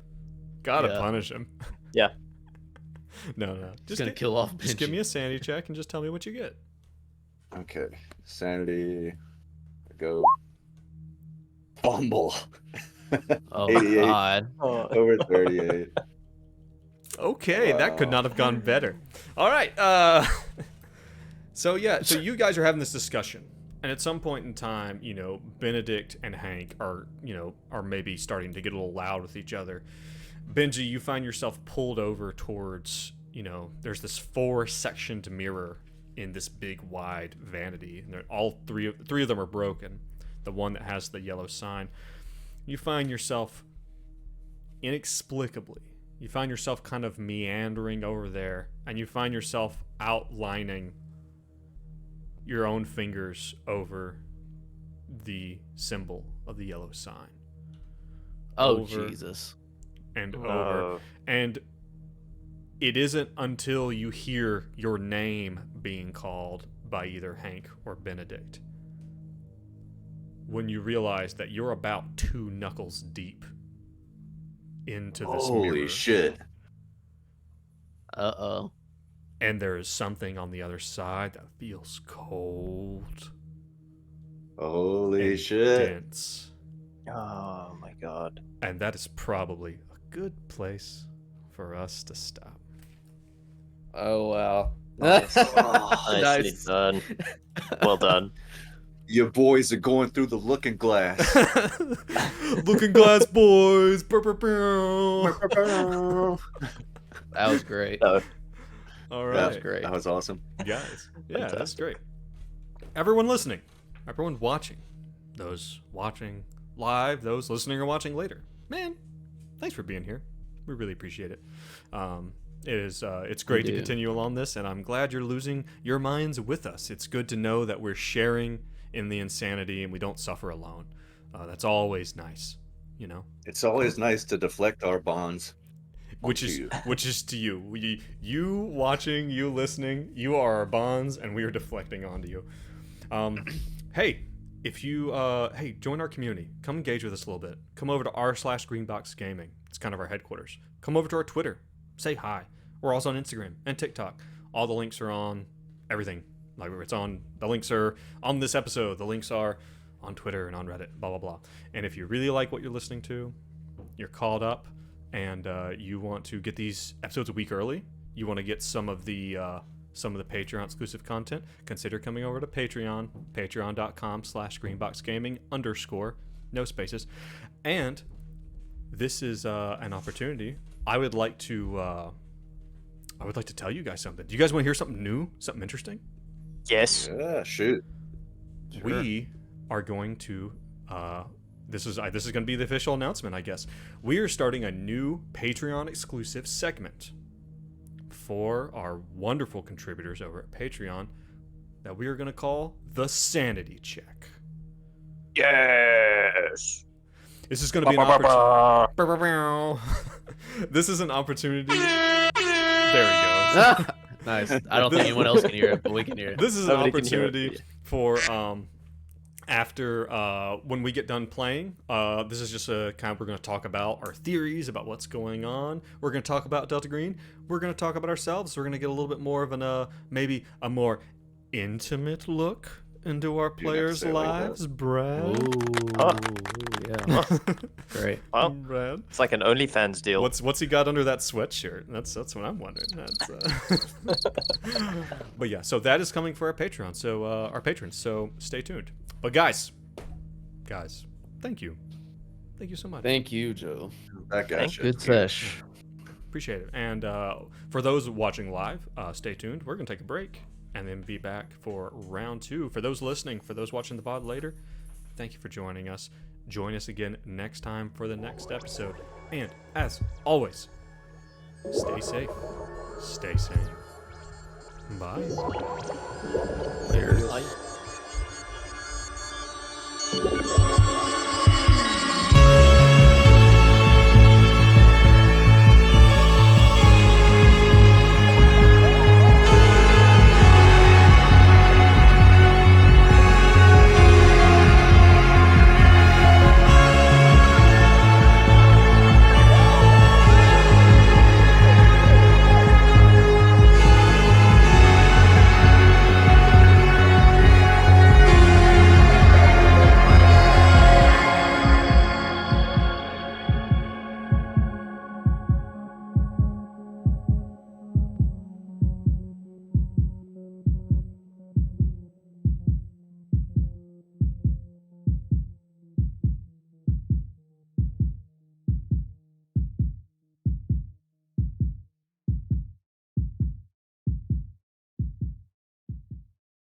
Got to Yeah. punish him. Yeah. No. Just gonna kill off Just give Benji. me a sanity check and just tell me what you get. Okay. Sanity. Go. Fumble. Oh 88. God. Over 38. Okay, that could Wow. not have gone better. All right. So you guys are having this discussion, and at some point in time, Benedict and Hank are maybe starting to get a little loud with each other. Benji, you find yourself pulled over towards, there's this 4-sectioned mirror in this big wide vanity, and all three of them are broken. The one that has the yellow sign. You find yourself inexplicably. You find yourself kind of meandering over there, and you find yourself outlining your own fingers over the symbol of the yellow sign. Oh Over Jesus. and over. And it isn't until you hear your name being called by either Hank or Benedict when you realize that you're about 2 knuckles deep into this mirror. Holy shit. Uh-oh. And there is something on the other side that feels cold Holy and shit. dense. Oh my god. And that is probably a good place for us to stop. Oh wow. Nicely Nice. done. Well done. Your boys are going through the looking glass. Looking glass boys. Burr, burr, burr. That was great. No. All Yeah, right. great. That was awesome. Guys. Yeah, that's Fantastic. great. Everyone listening, everyone watching, those watching live, those listening or watching later. Man, thanks for being here. We really appreciate it. It's great to do. continue along this, and I'm glad you're losing your minds with us. It's good to know that we're sharing in the insanity and we don't suffer alone. That's always nice, It's always nice to deflect our bonds. which onto is to you. You watching, you listening, you are our bonds, and we are deflecting onto you. Hey, if you join our community, come engage with us a little bit. Come over to r/Greenbox Gaming. It's kind of our headquarters. Come over to our Twitter. Say hi. We're also on Instagram and TikTok. All the links are on everything. Like the links are on this episode. The links are on Twitter and on Reddit. Blah blah blah. And if you really like what you're listening to, you're called up, and you want to get these episodes a week early. You want to get some of the Patreon exclusive content. Consider coming over to Patreon. Patreon.com/greenboxgaming_ no spaces. And this is an opportunity. I would like to tell you guys something. Do you guys want to hear something new? Something interesting? Yes. Yeah, shoot. We are going to this is going to be the official announcement, I guess. We are starting a new Patreon exclusive segment for our wonderful contributors over at Patreon that we are going to call the Sanity Check. Yes. This is going to be an opportunity. This is an opportunity. There he goes. Nice. I don't think anyone else can hear it, but we can hear it. This is an Nobody can hear it. opportunity for after when we get done playing. This is just a kind of, we're going to talk about our theories about what's going on. We're going to talk about Delta Green. We're going to talk about ourselves. We're going to get a little bit more of an maybe a more intimate look into our players' say it like that. lives, Brad. Ooh, yeah. Great. Well, Brad. it's like an OnlyFans deal. What's he got under that sweatshirt? That's what I'm wondering. But yeah, so that is coming for our Patreon. So our patrons. So stay tuned. But guys, thank you so much. Thank you, Joe. That guy Thank shit. Good sesh. Appreciate it. And for those watching live, stay tuned. We're gonna take a break. and then be back for round 2. For those listening, for those watching the pod later, thank you for joining us. Join us again next time for the next episode. And as always, stay safe, stay sane. Bye. Bye.